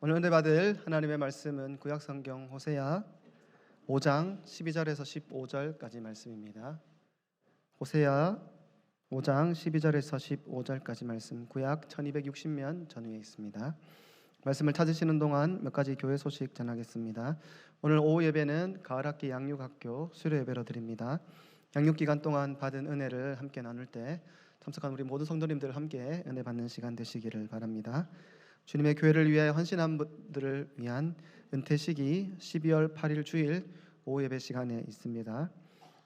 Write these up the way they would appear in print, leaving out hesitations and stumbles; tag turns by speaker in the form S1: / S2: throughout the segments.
S1: 오늘 은혜 받을 하나님의 말씀은 구약성경 호세아 5장 12절에서 15절까지 말씀입니다. 호세아 5장 12절에서 15절까지 말씀, 구약 1260면 전후에 있습니다. 말씀을 찾으시는 동안 몇 가지 교회 소식 전하겠습니다. 오늘 오후 예배는 가을학기 양육학교 수료 예배로 드립니다. 양육기간 동안 받은 은혜를 함께 나눌 때 참석한 우리 모든 성도님들 함께 은혜 받는 시간 되시기를 바랍니다. 주님의 교회를 위해 헌신한 분들을 위한 은퇴식이 12월 8일 주일 오후 예배 시간에 있습니다.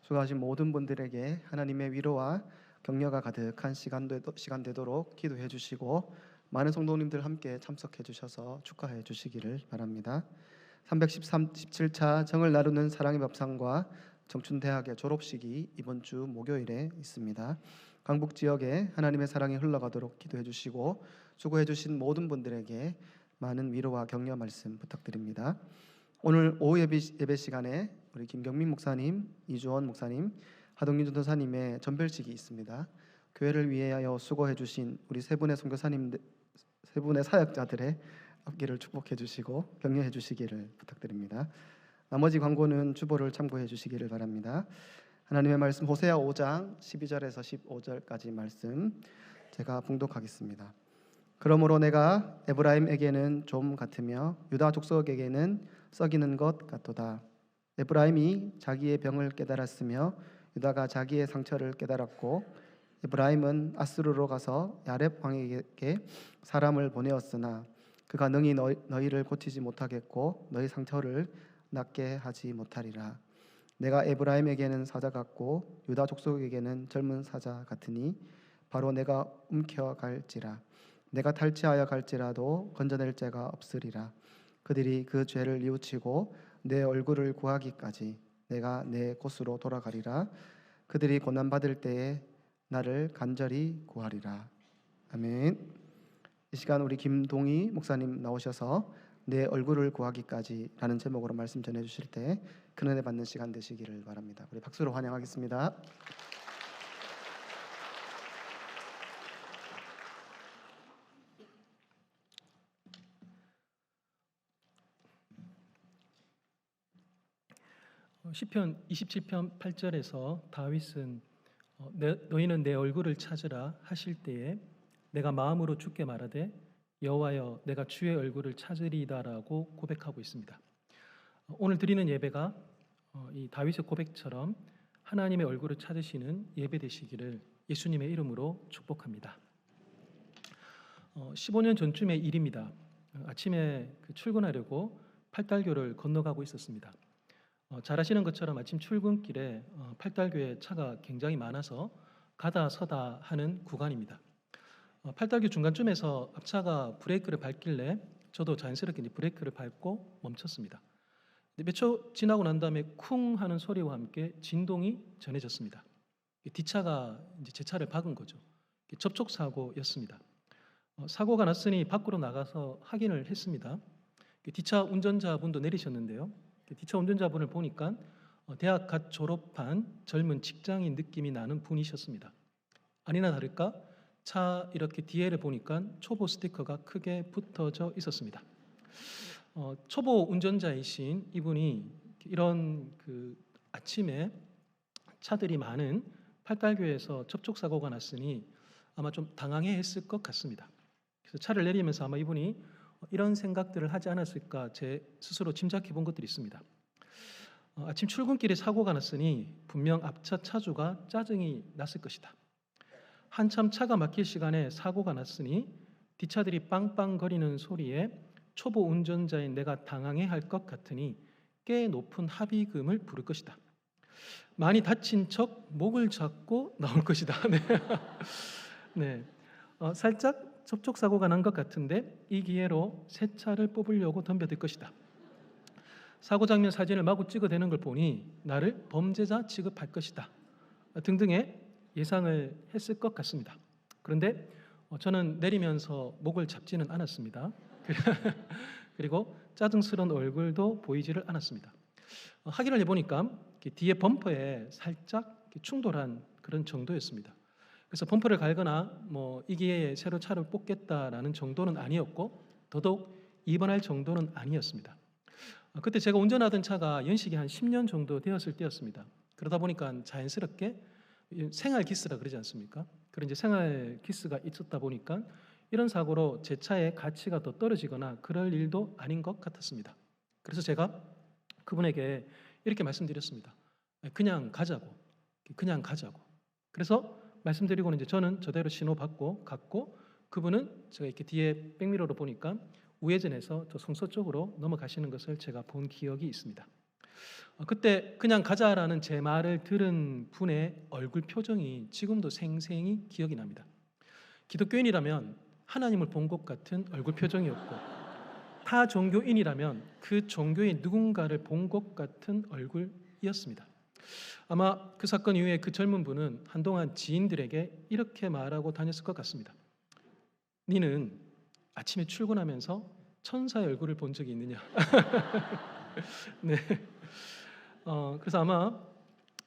S1: 수고하신 모든 분들에게 하나님의 위로와 격려가 가득한 시간 되도록 기도해 주시고, 많은 성도님들 함께 참석해 주셔서 축하해 주시기를 바랍니다. 317차 정을 나누는 사랑의 밥상과 정춘대학의 졸업식이 이번 주 목요일에 있습니다. 강북 지역에 하나님의 사랑이 흘러가도록 기도해 주시고, 수고해 주신 모든 분들에게 많은 위로와 격려 말씀 부탁드립니다. 오늘 오후 예배 시간에 우리 김경민 목사님, 이주원 목사님, 하동윤 전도사님의 전별식이 있습니다. 교회를 위하여 수고해 주신 우리 세 분의 선교사님들, 세 분의 사역자들의 앞길을 축복해 주시고 격려해 주시기를 부탁드립니다. 나머지 광고는 주보를 참고해 주시기를 바랍니다. 하나님의 말씀 호세아 5장 12절에서 15절까지 말씀 제가 봉독하겠습니다. 그러므로 내가 에브라임에게는 좀 같으며 유다 족속에게는 썩이는 것 같도다. 에브라임이 자기의 병을 깨달았으며 유다가 자기의 상처를 깨달았고, 에브라임은 아스루로 가서 야렙 왕에게 사람을 보내었으나 그가 능히 너희를 고치지 못하겠고 너희 상처를 낫게 하지 못하리라. 내가 에브라임에게는 사자 같고 유다 족속에게는 젊은 사자 같으니 바로 내가 움켜갈지라. 내가 탈취하여 갈지라도 건져낼 자가 없으리라. 그들이 그 죄를 뉘우치고 내 얼굴을 구하기까지 내가 내 곳으로 돌아가리라. 그들이 고난받을 때에 나를 간절히 구하리라. 아멘. 이 시간 우리 김동희 목사님 나오셔서 내 얼굴을 구하기까지 라는 제목으로 말씀 전해주실 때 큰 은혜 받는 시간 되시기를 바랍니다. 우리 박수로 환영하겠습니다.
S2: 시편 27편 8절에서 다윗은 너희는 내 얼굴을 찾으라 하실 때에 내가 마음으로 주께 말하되 여호와여 내가 주의 얼굴을 찾으리이다라고 고백하고 있습니다. 오늘 드리는 예배가 이 다윗의 고백처럼 하나님의 얼굴을 찾으시는 예배 되시기를 예수님의 이름으로 축복합니다. 15년 전쯤의 일입니다. 아침에 출근하려고 팔달교를 건너가고 있었습니다. 잘 아시는 것처럼 아침 출근길에 팔달교에 차가 굉장히 많아서 가다 서다 하는 구간입니다. 팔달교 중간쯤에서 앞차가 브레이크를 밟길래 저도 자연스럽게 브레이크를 밟고 멈췄습니다. 몇 초 지나고 난 다음에 쿵 하는 소리와 함께 진동이 전해졌습니다. 뒷차가 이제 제 차를 박은 거죠. 접촉 사고였습니다. 사고가 났으니 밖으로 나가서 확인을 했습니다. 뒷차 운전자분도 내리셨는데요. 뒷차 운전자분을 보니까 대학 갓 졸업한 젊은 직장인 느낌이 나는 분이셨습니다. 아니나 다를까 차 이렇게 뒤에를 보니까 초보 스티커가 크게 붙어져 있었습니다. 초보 운전자이신 이분이 이런 아침에 차들이 많은 팔달교에서 접촉 사고가 났으니 아마 좀 당황해했을 것 같습니다. 그래서 차를 내리면서 아마 이분이 이런 생각들을 하지 않았을까 제 스스로 짐작해 본 것들이 있습니다. 아침 출근길에 사고가 났으니 분명 앞차 차주가 짜증이 났을 것이다. 한참 차가 막힐 시간에 사고가 났으니 뒷차들이 빵빵거리는 소리에 초보 운전자인 내가 당황해 할 것 같으니 꽤 높은 합의금을 부를 것이다. 많이 다친 척 목을 잡고 나올 것이다. 네. 살짝 접촉 사고가 난 것 같은데 이 기회로 새 차를 뽑으려고 덤벼들 것이다. 사고 장면 사진을 마구 찍어대는 걸 보니 나를 범죄자 취급할 것이다. 등등의 예상을 했을 것 같습니다. 그런데 저는 내리면서 목을 잡지는 않았습니다. 그리고 짜증스러운 얼굴도 보이지를 않았습니다. 확인을 해보니까 뒤에 범퍼에 살짝 충돌한 그런 정도였습니다. 그래서 범퍼를 갈거나 이 기회에 새로 차를 뽑겠다라는 정도는 아니었고, 더더욱 입원할 정도는 아니었습니다. 그때 제가 운전하던 차가 연식이 한 10년 정도 되었을 때였습니다. 그러다 보니까 자연스럽게 생활 기스라 그러지 않습니까? 그런 이제 생활 기스가 있었다 보니까 이런 사고로 제 차의 가치가 더 떨어지거나 그럴 일도 아닌 것 같았습니다. 그래서 제가 그분에게 이렇게 말씀드렸습니다. 그냥 가자고. 그래서 말씀드리고는 이제 저는 저대로 신호 받고 갔고, 그분은 제가 이렇게 뒤에 백미러로 보니까 우회전해서 저 성서 쪽으로 넘어가시는 것을 제가 본 기억이 있습니다. 그때 그냥 가자라는 제 말을 들은 분의 얼굴 표정이 지금도 생생히 기억이 납니다. 기독교인이라면 하나님을 본 것 같은 얼굴 표정이었고, 타 종교인이라면 그 종교의 누군가를 본 것 같은 얼굴이었습니다. 아마 그 사건 이후에 그 젊은 분은 한동안 지인들에게 이렇게 말하고 다녔을 것 같습니다. 니는 아침에 출근하면서 천사의 얼굴을 본 적이 있느냐? 네. 그래서 아마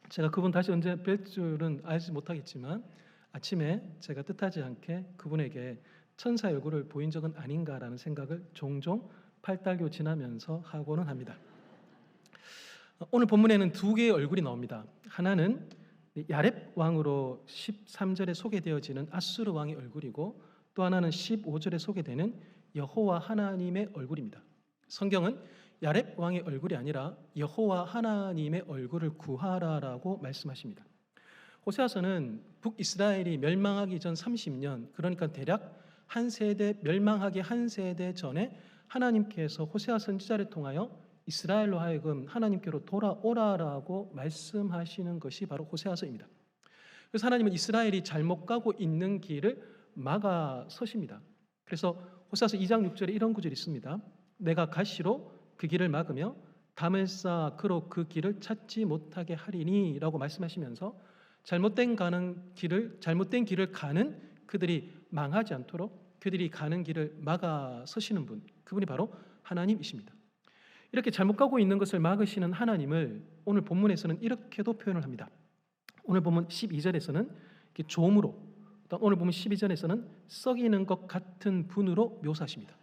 S2: 제가 그분 다시 언제 뵐 줄은 알지 못하겠지만 아침에 제가 뜻하지 않게 그분에게 천사의 얼굴을 보인 적은 아닌가라는 생각을 종종 팔달교 지나면서 하고는 합니다. 오늘 본문에는 두 개의 얼굴이 나옵니다. 하나는 야렙 왕으로 13절에 소개되어지는 아수르 왕의 얼굴이고, 또 하나는 15절에 소개되는 여호와 하나님의 얼굴입니다. 성경은 야렙 왕의 얼굴이 아니라 여호와 하나님의 얼굴을 구하라라고 말씀하십니다. 호세아서는 북이스라엘이 멸망하기 전 30년, 그러니까 대략 한 세대, 멸망하기 한 세대 전에 하나님께서 호세아 선지자를 통하여 이스라엘로 하여금 하나님께로 돌아오라라고 말씀하시는 것이 바로 호세아서입니다. 그래서 하나님은 이스라엘이 잘못 가고 있는 길을 막아서십니다. 그래서 호세아서 2장 6절에 이런 구절이 있습니다. 내가 가시로 그 길을 막으며 담을 쌓아 그로 그 길을 찾지 못하게 하리니 라고 말씀하시면서 잘못된 길을 가는 그들이 망하지 않도록 그들이 가는 길을 막아서시는 분, 그분이 바로 하나님이십니다. 이렇게 잘못 가고 있는 것을 막으시는 하나님을 오늘 본문에서는 이렇게도 표현을 합니다. 오늘 본문 12절에서는 조음으로, 오늘 본문 12절에서는 썩이는 것 같은 분으로 묘사하십니다.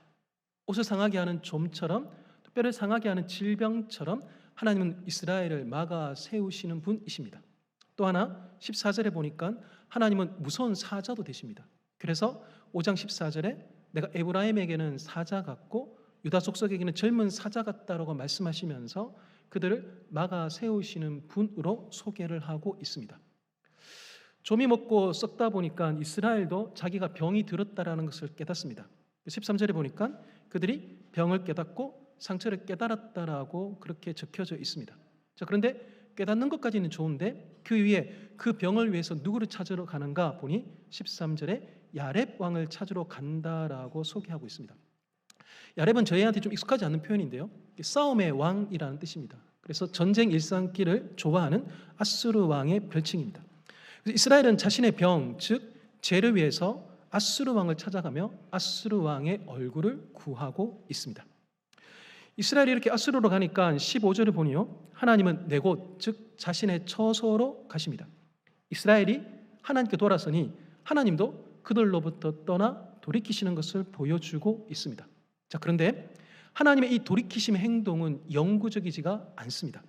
S2: 옷을 상하게 하는 좀처럼, 뼈를 상하게 하는 질병처럼 하나님은 이스라엘을 막아 세우시는 분이십니다. 또 하나 14절에 보니까 하나님은 무서운 사자도 되십니다. 그래서 5장 14절에 내가 에브라임에게는 사자 같고 유다 족속에게는 젊은 사자 같다라고 말씀하시면서 그들을 막아 세우시는 분으로 소개를 하고 있습니다. 좀이 먹고 썩다 보니까 이스라엘도 자기가 병이 들었다라는 것을 깨닫습니다. 13절에 보니까 그들이 병을 깨닫고 상처를 깨달았다라고 그렇게 적혀져 있습니다. 자, 그런데 깨닫는 것까지는 좋은데 그 위에 그 병을 위해서 누구를 찾으러 가는가 보니 13절에 야렙 왕을 찾으러 간다라고 소개하고 있습니다. 야렙은 저희한테 좀 익숙하지 않는 표현인데요, 싸움의 왕이라는 뜻입니다. 그래서 전쟁 일상기를 좋아하는 아수르 왕의 별칭입니다. 그래서 이스라엘은 자신의 병, 즉 죄를 위해서 아수르 왕을 찾아가며 아수르 왕의 얼굴을 구하고 있습니다. 이스라엘이 이렇게 아수르로 가니까 15절을 보니요, 하나님은 내 곳, 즉 자신의 처소로 가십니다. 이스라엘이 하나님께 돌아서니 하나님도 그들로부터 떠나 돌이키시는 것을 보여주고 있습니다. 자, 그런데 하나님의 이 돌이키심의 행동은 영구적이지가 않습니다.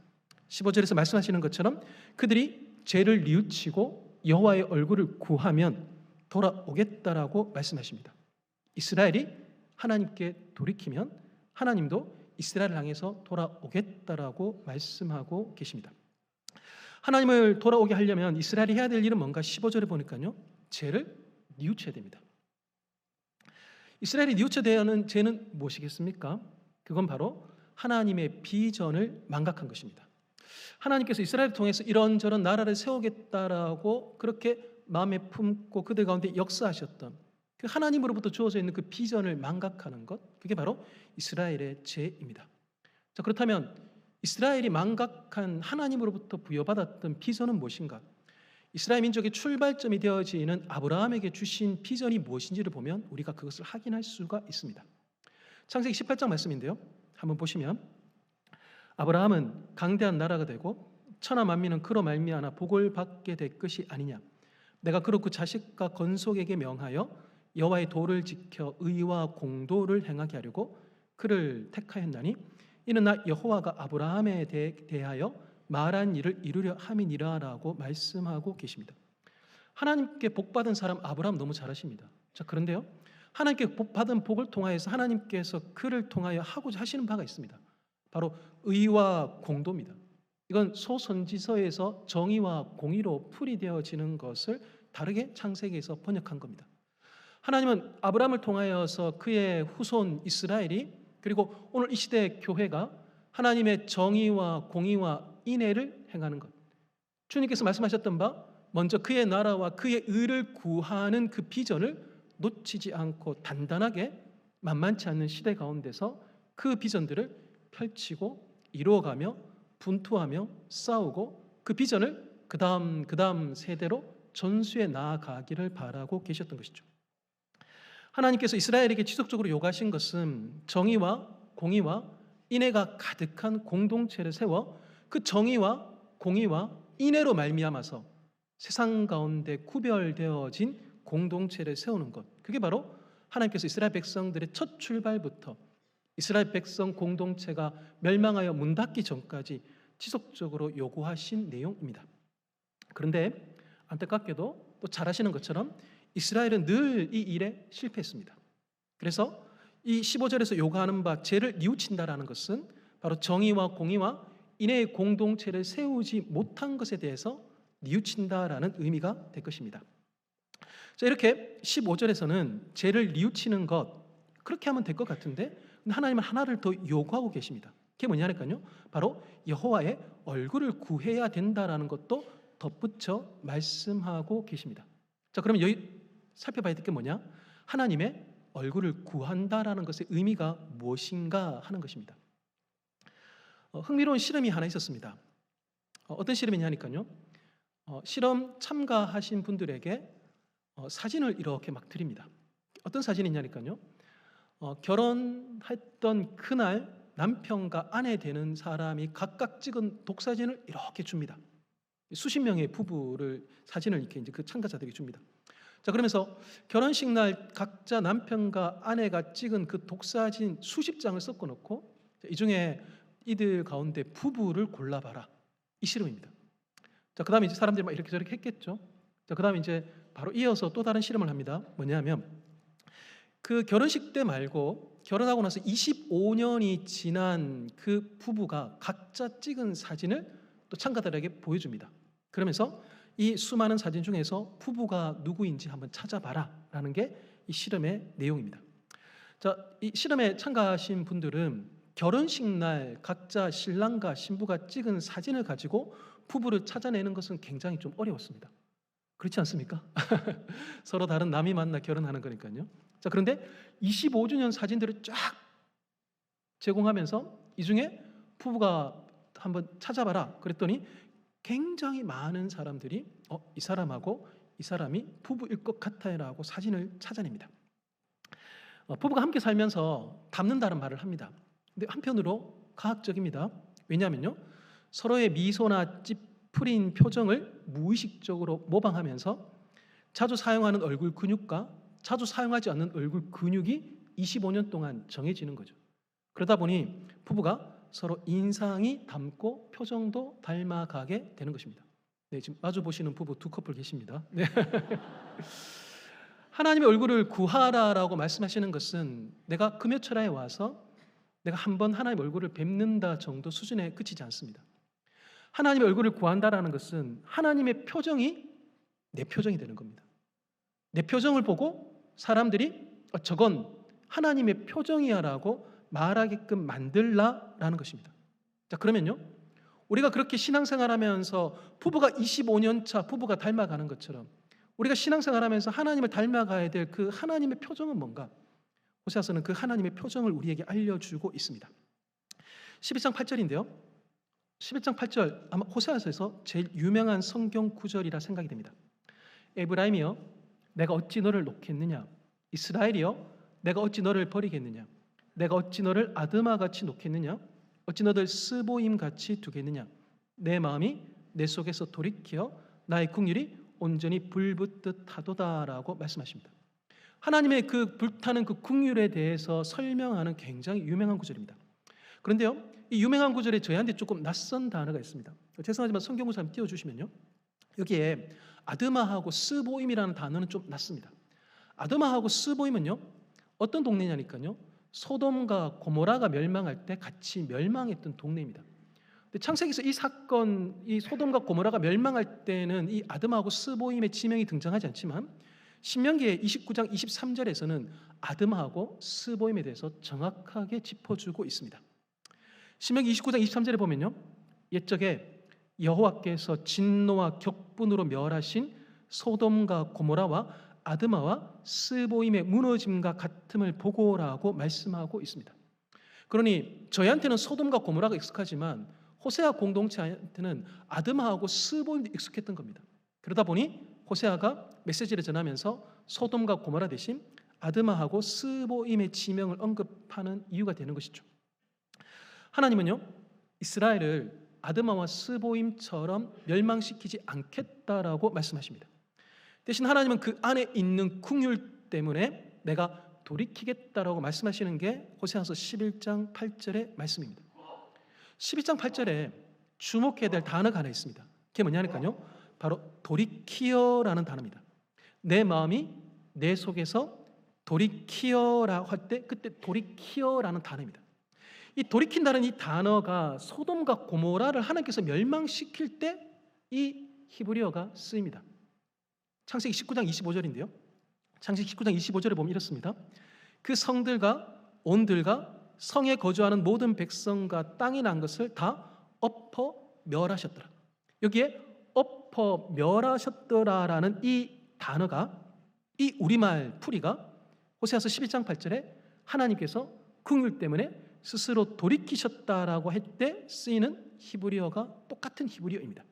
S2: 15절에서 말씀하시는 것처럼 그들이 죄를 뉘우치고 여호와의 얼굴을 구하면 돌아오겠다라고 말씀하십니다. 이스라엘이 하나님께 돌이키면 하나님도 이스라엘을 향해서 돌아오겠다라고 말씀하고 계십니다. 하나님을 돌아오게 하려면 이스라엘이 해야 될 일은 뭔가 15절에 보니까요, 죄를 뉘우쳐야 됩니다. 이스라엘이 뉘우쳐야 하는 죄는 무엇이겠습니까? 그건 바로 하나님의 비전을 망각한 것입니다. 하나님께서 이스라엘을 통해서 이런저런 나라를 세우겠다라고 그렇게 마음에 품고 그들 가운데 역사하셨던 그 하나님으로부터 주어져 있는 그 비전을 망각하는 것, 그게 바로 이스라엘의 죄입니다. 자, 그렇다면 이스라엘이 망각한 하나님으로부터 부여받았던 비전은 무엇인가? 이스라엘 민족의 출발점이 되어지는 아브라함에게 주신 비전이 무엇인지를 보면 우리가 그것을 확인할 수가 있습니다. 창세기 18장 말씀인데요, 한번 보시면 아브라함은 강대한 나라가 되고 천하 만민은 그로 말미암아 복을 받게 될 것이 아니냐. 내가 그로 그 자식과 건속에게 명하여 여호와의 도를 지켜 의와 공도를 행하게 하려고 그를 택하였나니 이는 나 여호와가 아브라함에 대하여 말한 일을 이루려 함이니라라고 말씀하고 계십니다. 하나님께 복받은 사람 아브라함 너무 잘 아십니다. 자, 그런데요, 하나님께 받은 복을 통하여서 하나님께서 그를 통하여 하고자 하시는 바가 있습니다. 바로 의와 공도입니다. 이건 소선지서에서 정의와 공의로 풀이되어지는 것을 다르게 창세기에서 번역한 겁니다. 하나님은 아브라함을 통하여서 그의 후손 이스라엘이, 그리고 오늘 이 시대 교회가 하나님의 정의와 공의와 인애를 행하는 것, 주님께서 말씀하셨던 바 먼저 그의 나라와 그의 의를 구하는 그 비전을 놓치지 않고 단단하게 만만치 않는 시대 가운데서 그 비전들을 펼치고 이루어가며 분투하며 싸우고 그 비전을 그 다음 세대로 전수해 나아가기를 바라고 계셨던 것이죠. 하나님께서 이스라엘에게 지속적으로 요구하신 것은 정의와 공의와 인애가 가득한 공동체를 세워 그 정의와 공의와 인애로 말미암아서 세상 가운데 구별되어진 공동체를 세우는 것, 그게 바로 하나님께서 이스라엘 백성들의 첫 출발부터 이스라엘 백성 공동체가 멸망하여 문 닫기 전까지 지속적으로 요구하신 내용입니다. 그런데 안타깝게도 또 잘 아시는 것처럼 이스라엘은 늘 이 일에 실패했습니다. 그래서 이 15절에서 요구하는 바 죄를 뉘우친다라는 것은 바로 정의와 공의와 인애의 공동체를 세우지 못한 것에 대해서 뉘우친다라는 의미가 될 것입니다. 자, 이렇게 15절에서는 죄를 뉘우치는 것, 그렇게 하면 될 것 같은데 하나님은 하나를 더 요구하고 계십니다. 그게 뭐냐니까요, 바로 여호와의 얼굴을 구해야 된다라는 것도 덧붙여 말씀하고 계십니다. 자, 그러면 여기 살펴봐야 될 게 뭐냐? 하나님의 얼굴을 구한다라는 것의 의미가 무엇인가 하는 것입니다. 흥미로운 실험이 하나 있었습니다. 어떤 실험이냐니까요, 실험 참가하신 분들에게 사진을 이렇게 막 드립니다. 어떤 사진이냐니까요, 결혼했던 그날 남편과 아내 되는 사람이 각각 찍은 독사진을 이렇게 줍니다. 수십 명의 부부를 사진을 이렇게 이제 그 참가자들에게 줍니다. 자, 그러면서 결혼식 날 각자 남편과 아내가 찍은 그 독사진 수십 장을 섞어 놓고 이 중에 이들 가운데 부부를 골라봐라, 이 실험입니다. 자, 그다음에 이제 사람들이 막 이렇게 저렇게 했겠죠. 자, 그다음에 이제 바로 이어서 또 다른 실험을 합니다. 뭐냐면 그 결혼식 때 말고 결혼하고 나서 25년이 지난 그 부부가 각자 찍은 사진을 또 참가자들에게 보여줍니다. 그러면서 이 수많은 사진 중에서 부부가 누구인지 한번 찾아봐라라는 게 이 실험의 내용입니다. 자, 이 실험에 참가하신 분들은 결혼식 날 각자 신랑과 신부가 찍은 사진을 가지고 부부를 찾아내는 것은 굉장히 좀 어려웠습니다. 그렇지 않습니까? 서로 다른 남이 만나 결혼하는 거니까요. 자, 그런데 25주년 사진들을 쫙 제공하면서 이 중에 부부가 한번 찾아봐라 그랬더니 굉장히 많은 사람들이 이 사람하고 이 사람이 부부일 것 같아요라고 사진을 찾아냅니다. 부부가 함께 살면서 닮는다는 말을 합니다. 근데 한편으로 과학적입니다. 왜냐하면요, 서로의 미소나 찌푸린 표정을 무의식적으로 모방하면서 자주 사용하는 얼굴 근육과 자주 사용하지 않는 얼굴 근육이 25년 동안 정해지는 거죠. 그러다 보니 부부가 서로 인상이 닮고 표정도 닮아가게 되는 것입니다. 네, 지금 마주 보시는 부부 두 커플 계십니다. 네. 하나님의 얼굴을 구하라라고 말씀하시는 것은 내가 금요철에 와서 내가 한번 하나님의 얼굴을 뵙는다 정도 수준에 그치지 않습니다. 하나님의 얼굴을 구한다라는 것은 하나님의 표정이 내 표정이 되는 겁니다. 내 표정을 보고 사람들이 저건 하나님의 표정이야라고 말하게끔 만들라라는 것입니다. 자, 그러면요, 우리가 그렇게 신앙생활하면서 부부가 25년 차 부부가 닮아가는 것처럼 우리가 신앙생활하면서 하나님을 닮아가야 될 그 하나님의 표정은 뭔가? 호세아서는 그 하나님의 표정을 우리에게 알려주고 있습니다. 11장 8절인데요. 11장 8절 아마 호세아서에서 제일 유명한 성경 구절이라 생각이 됩니다. 에브라임이여 내가 어찌 너를 놓겠느냐, 이스라엘이여 내가 어찌 너를 버리겠느냐, 내가 어찌 너를 아드마같이 놓겠느냐, 어찌 너를 스보임같이 두겠느냐, 내 마음이 내 속에서 돌이켜 나의 긍휼이 온전히 불붙듯 하도다라고 말씀하십니다. 하나님의 그 불타는 그 긍휼에 대해서 설명하는 굉장히 유명한 구절입니다. 그런데요, 이 유명한 구절에 저희한테 조금 낯선 단어가 있습니다. 죄송하지만 성경 구절 한번 띄워주시면요, 여기에 아드마하고 스보임이라는 단어는 좀 낯습니다. 아드마하고 스보임은요, 어떤 동네냐니까요, 소돔과 고모라가 멸망할 때 같이 멸망했던 동네입니다. 근데 창세기에서 이 사건, 이 소돔과 고모라가 멸망할 때는 이 아드마하고 스보임의 지명이 등장하지 않지만 신명기의 29장 23절에서는 아드마하고 스보임에 대해서 정확하게 짚어주고 있습니다. 신명기 29장 23절에 보면요, 옛적에 여호와께서 진노와 격분으로 멸하신 소돔과 고모라와 아드마와 스보임의 무너짐과 같음을 보고라고 말씀하고 있습니다. 그러니 저희한테는 소돔과 고모라가 익숙하지만 호세아 공동체한테는 아드마하고 스보임도 익숙했던 겁니다. 그러다 보니 호세아가 메시지를 전하면서 소돔과 고모라 대신 아드마하고 스보임의 지명을 언급하는 이유가 되는 것이죠. 하나님은요, 이스라엘을 아드마와 스보임처럼 멸망시키지 않겠다라고 말씀하십니다. 대신 하나님은 그 안에 있는 긍휼 때문에 내가 돌이키겠다라고 말씀하시는 게 호세아서 11장 8절의 말씀입니다. 11장 8절에 주목해야 될 단어가 하나 있습니다. 그게 뭐냐니까요, 바로 돌이키어라는 단어입니다. 내 마음이 내 속에서 돌이키어라고 할 때 그때 돌이키어라는 단어입니다. 이 돌이킨다는 이 단어가 소돔과 고모라를 하나님께서 멸망시킬 때 이 히브리어가 쓰입니다. 창세기 19장 25절인데요. 창세기 19장 25절에 보면 이렇습니다. 그 성들과 온들과 성에 거주하는 모든 백성과 땅이 난 것을 다 엎어 멸하셨더라. 여기에 엎어 멸하셨더라라는 이 단어가, 이 우리말 풀이가 호세아서 11장 8절에 하나님께서 긍휼 때문에 스스로 돌이키셨다라고 할 때 쓰이는 히브리어가 똑같은 히브리어입니다.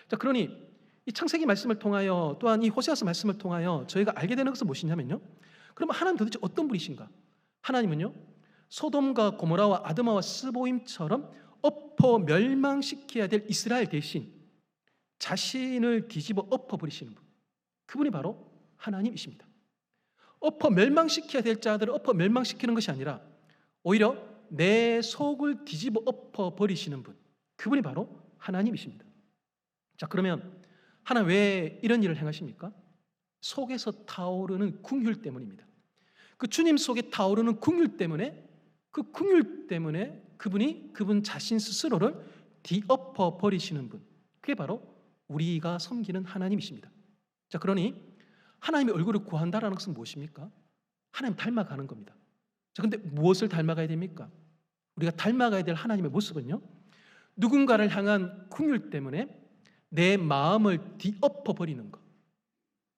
S2: 자, 그러니 이 창세기 말씀을 통하여 또한 이 호세아서 말씀을 통하여 저희가 알게 되는 것은 무엇이냐면요, 그럼 하나님 도대체 어떤 분이신가? 하나님은요, 소돔과 고모라와 아드마와 스보임처럼 엎어 멸망시켜야 될 이스라엘 대신 자신을 뒤집어 엎어버리시는 분, 그분이 바로 하나님이십니다. 엎어 멸망시켜야 될 자들을 엎어 멸망시키는 것이 아니라 오히려 내 속을 뒤집어 엎어버리시는 분, 그분이 바로 하나님이십니다. 자, 그러면 하나님 왜 이런 일을 행하십니까? 속에서 타오르는 긍휼 때문입니다. 그 주님 속에 타오르는 긍휼 때문에, 그 긍휼 때문에 그분 자신 스스로를 뒤엎어 버리시는 분, 그게 바로 우리가 섬기는 하나님이십니다. 자, 그러니 하나님의 얼굴을 구한다라는 것은 무엇입니까? 하나님 닮아가는 겁니다. 자, 근데 무엇을 닮아가야 됩니까? 우리가 닮아가야 될 하나님의 모습은요, 누군가를 향한 긍휼 때문에 내 마음을 뒤엎어 버리는 것,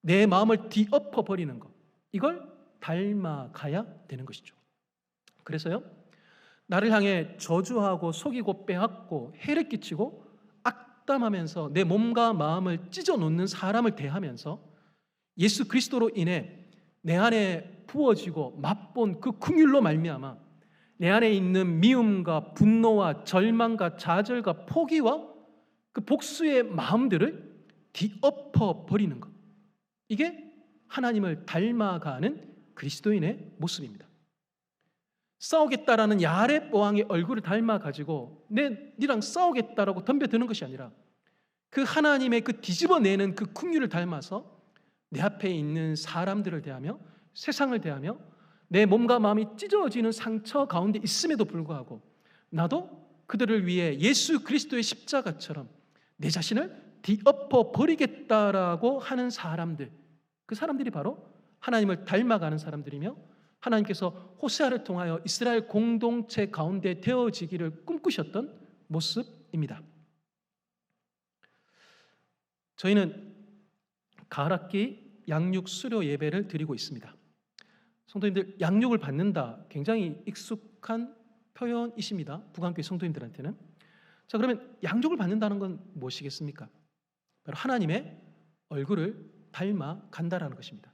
S2: 내 마음을 뒤엎어 버리는 것, 이걸 닮아가야 되는 것이죠. 그래서요, 나를 향해 저주하고 속이고 빼앗고 해를 끼치고 악담하면서 내 몸과 마음을 찢어놓는 사람을 대하면서 예수 그리스도로 인해 내 안에 부어지고 맛본 그 긍휼로 말미암아 내 안에 있는 미움과 분노와 절망과 좌절과 포기와 그 복수의 마음들을 뒤엎어 버리는 것, 이게 하나님을 닮아가는 그리스도인의 모습입니다. 싸우겠다라는 야렙 왕의 얼굴을 닮아가지고 니랑 싸우겠다라고 덤벼드는 것이 아니라 그 하나님의 그 뒤집어내는 그 긍휼을 닮아서 내 앞에 있는 사람들을 대하며 세상을 대하며 내 몸과 마음이 찢어지는 상처 가운데 있음에도 불구하고 나도 그들을 위해 예수 그리스도의 십자가처럼 내 자신을 뒤엎어 버리겠다라고 하는 사람들, 그 사람들이 바로 하나님을 닮아가는 사람들이며 하나님께서 호세아를 통하여 이스라엘 공동체 가운데 되어지기를 꿈꾸셨던 모습입니다. 저희는 가을학기 양육 수료 예배를 드리고 있습니다. 성도님들, 양육을 받는다, 굉장히 익숙한 표현이십니다. 북한교회 성도님들한테는. 자, 그러면 양육을 받는다는 건 무엇이겠습니까? 바로 하나님의 얼굴을 닮아간다라는 것입니다.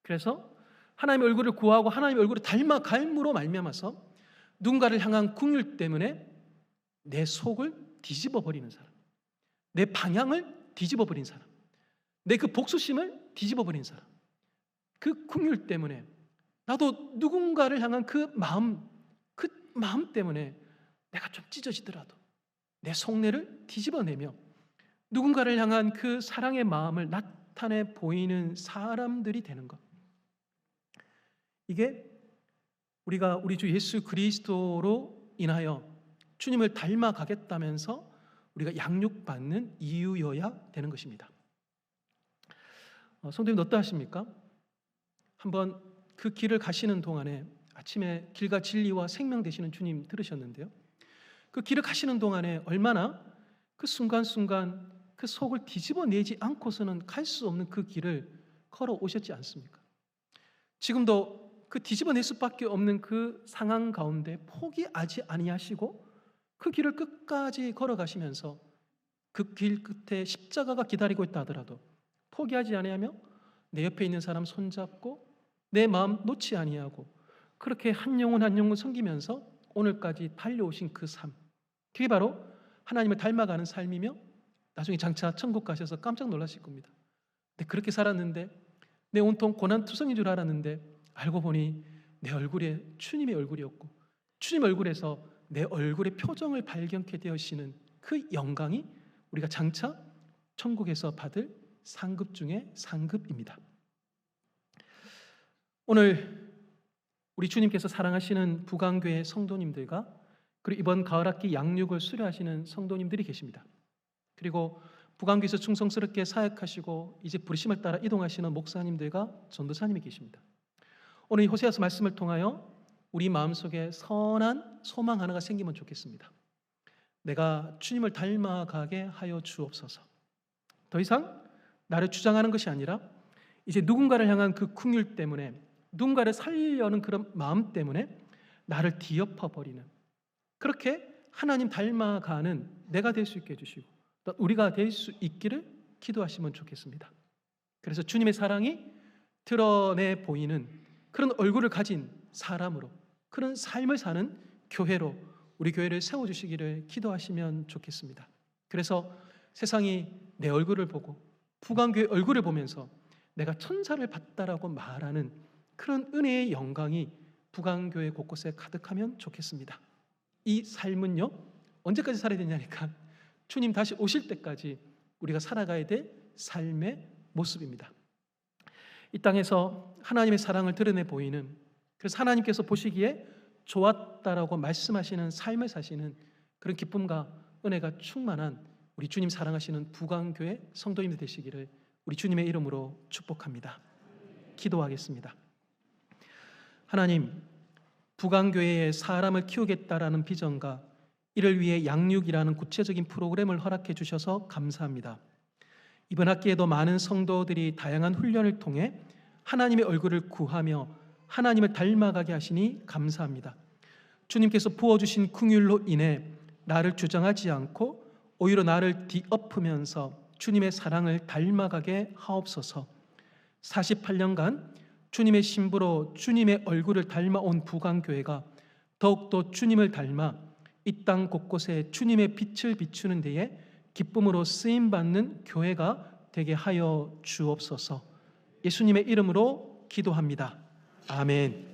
S2: 그래서 하나님의 얼굴을 구하고 하나님의 얼굴을 닮아갈므로 말미암아서 누군가를 향한 긍휼 때문에 내 속을 뒤집어 버리는 사람, 내 방향을 뒤집어 버린 사람, 내 그 복수심을 뒤집어 버린 사람, 그 긍휼 때문에, 나도 누군가를 향한 그 마음 때문에 내가 좀 찢어지더라도 내 속내를 뒤집어내며 누군가를 향한 그 사랑의 마음을 나타내 보이는 사람들이 되는 것. 이게 우리가 우리 주 예수 그리스도로 인하여 주님을 닮아가겠다면서 우리가 양육받는 이유여야 되는 것입니다. 성도님 어떠하십니까? 한번 그 길을 가시는 동안에, 아침에 길과 진리와 생명 되시는 주님 들으셨는데요, 그 길을 가시는 동안에 얼마나 그 순간순간 그 속을 뒤집어내지 않고서는 갈 수 없는 그 길을 걸어오셨지 않습니까? 지금도 그 뒤집어낼 수밖에 없는 그 상황 가운데 포기하지 아니하시고 그 길을 끝까지 걸어가시면서 그 길 끝에 십자가가 기다리고 있다 하더라도 포기하지 아니하며 내 옆에 있는 사람 손잡고 내 마음 놓지 아니하고 그렇게 한 영혼 한 영혼 섬기면서 오늘까지 달려오신 그 삶, 그게 바로 하나님을 닮아가는 삶이며 나중에 장차 천국 가셔서 깜짝 놀라실 겁니다. 근데 그렇게 살았는데 내 온통 고난투성인 줄 알았는데 알고 보니 내 얼굴에 주님의 얼굴이었고 주님 얼굴에서 내 얼굴의 표정을 발견케 되시는 그 영광이 우리가 장차 천국에서 받을 상급 중에 상급입니다. 오늘 우리 주님께서 사랑하시는 부강교회 성도님들과 그리고 이번 가을학기 양육을 수료하시는 성도님들이 계십니다. 그리고 부강교회에서 충성스럽게 사역하시고 이제 부르심을 따라 이동하시는 목사님들과 전도사님이 계십니다. 오늘 이 호세아서 말씀을 통하여 우리 마음속에 선한 소망 하나가 생기면 좋겠습니다. 내가 주님을 닮아가게 하여 주옵소서. 더 이상 나를 주장하는 것이 아니라 이제 누군가를 향한 그 긍휼 때문에, 누군가를 살리려는 그런 마음 때문에 나를 뒤엎어버리는, 그렇게 하나님 닮아가는 내가 될 수 있게 해주시고 또 우리가 될 수 있기를 기도하시면 좋겠습니다. 그래서 주님의 사랑이 드러내 보이는 그런 얼굴을 가진 사람으로, 그런 삶을 사는 교회로 우리 교회를 세워주시기를 기도하시면 좋겠습니다. 그래서 세상이 내 얼굴을 보고 부강교회 얼굴을 보면서 내가 천사를 봤다라고 말하는 그런 은혜의 영광이 부강교회 곳곳에 가득하면 좋겠습니다. 이 삶은요, 언제까지 살아야 되냐니까 주님 다시 오실 때까지 우리가 살아가야 될 삶의 모습입니다. 이 땅에서 하나님의 사랑을 드러내 보이는, 그래서 하나님께서 보시기에 좋았다라고 말씀하시는 삶을 사시는 그런 기쁨과 은혜가 충만한 우리 주님 사랑하시는 부강교회 성도님들 되시기를 우리 주님의 이름으로 축복합니다. 기도하겠습니다. 하나님, 부강교회에 사람을 키우겠다라는 비전과 이를 위해 양육이라는 구체적인 프로그램을 허락해 주셔서 감사합니다. 이번 학기에도 많은 성도들이 다양한 훈련을 통해 하나님의 얼굴을 구하며 하나님을 닮아가게 하시니 감사합니다. 주님께서 부어주신 긍휼로 인해 나를 주장하지 않고 오히려 나를 뒤엎으면서 주님의 사랑을 닮아가게 하옵소서. 48년간 주님의 신부로 주님의 얼굴을 닮아온 부강교회가 더욱더 주님을 닮아 이 땅 곳곳에 주님의 빛을 비추는 데에 기쁨으로 쓰임받는 교회가 되게 하여 주옵소서. 예수님의 이름으로 기도합니다. 아멘.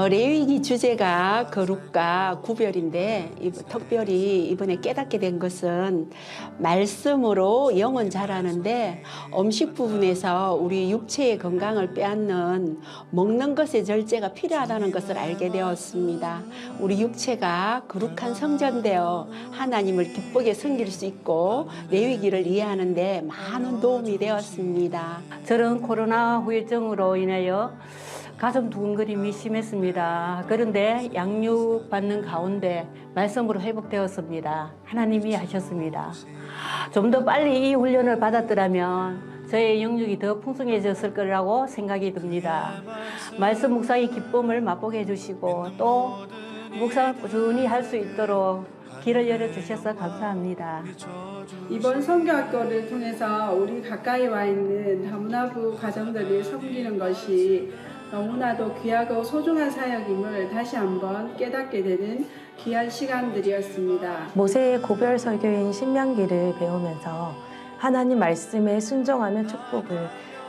S3: 레위기 주제가 거룩과 구별인데 특별히 이번에 깨닫게 된 것은 말씀으로 영은 자라는데 음식 부분에서 우리 육체의 건강을 빼앗는 먹는 것의 절제가 필요하다는 것을 알게 되었습니다. 우리 육체가 거룩한 성전되어 하나님을 기쁘게 섬길 수 있고 레위기를 이해하는 데 많은 도움이 되었습니다.
S4: 저는 코로나 후유증으로 인하여 가슴 두근거림이 심했습니다. 그런데 양육받는 가운데 말씀으로 회복되었습니다. 하나님이 하셨습니다. 좀 더 빨리 이 훈련을 받았더라면 저의 영육이 더 풍성해졌을 거라고 생각이 듭니다. 말씀 묵상의 기쁨을 맛보게 해주시고 또 묵상을 꾸준히 할 수 있도록 길을 열어주셔서 감사합니다.
S5: 이번 선교학교를 통해서 우리 가까이 와 있는 다문화부 가정들을 섬기는 것이 너무나도 귀하고 소중한 사역임을 다시 한번 깨닫게 되는 귀한 시간들이었습니다.
S6: 모세의 고별 설교인 신명기를 배우면서 하나님 말씀에 순종하면 축복을,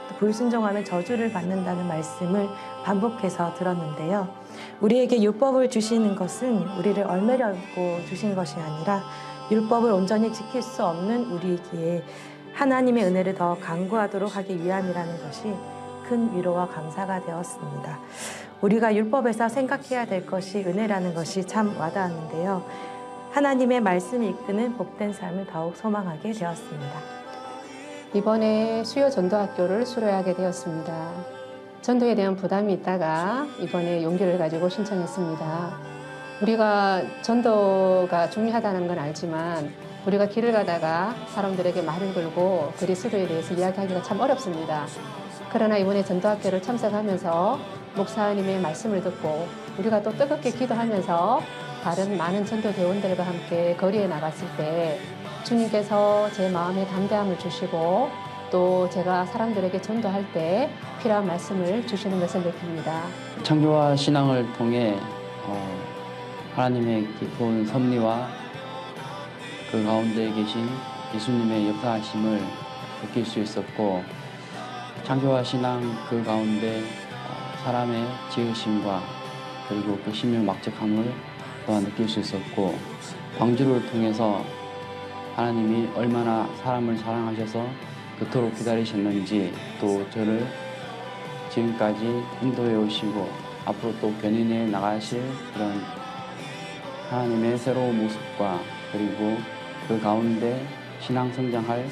S6: 또 불순종하면 저주를 받는다는 말씀을 반복해서 들었는데요. 우리에게 율법을 주시는 것은 우리를 얼매려고 주신 것이 아니라 율법을 온전히 지킬 수 없는 우리에게 하나님의 은혜를 더 강구하도록 하기 위함이라는 것이 큰 위로와 감사가 되었습니다. 우리가 율법에서 생각해야 될 것이 은혜라는 것이 참 와닿았는데요. 하나님의 말씀이 이끄는 복된 삶을 더욱 소망하게 되었습니다.
S7: 이번에 수요 전도학교를 수료하게 되었습니다. 전도에 대한 부담이 있다가 이번에 용기를 가지고 신청했습니다. 우리가 전도가 중요하다는 건 알지만 우리가 길을 가다가 사람들에게 말을 걸고 그리스도에 대해서 이야기하기가 참 어렵습니다. 그러나 이번에 전도학교를 참석하면서 목사님의 말씀을 듣고 우리가 또 뜨겁게 기도하면서 다른 많은 전도대원들과 함께 거리에 나갔을 때 주님께서 제 마음에 담대함을 주시고 또 제가 사람들에게 전도할 때 필요한 말씀을 주시는 것을 느낍니다.
S8: 창조와 신앙을 통해 하나님의 깊은 섭리와 그 가운데 계신 예수님의 역사하심을 느낄 수 있었고, 창조와 신앙 그 가운데 사람의 지으심과 그리고 그 신명 막적함을 또한 느낄 수 있었고, 광주를 통해서 하나님이 얼마나 사람을 사랑하셔서 그토록 기다리셨는지, 또 저를 지금까지 인도해 오시고 앞으로 또 견인해 나가실 그런 하나님의 새로운 모습과 그리고 그 가운데 신앙 성장할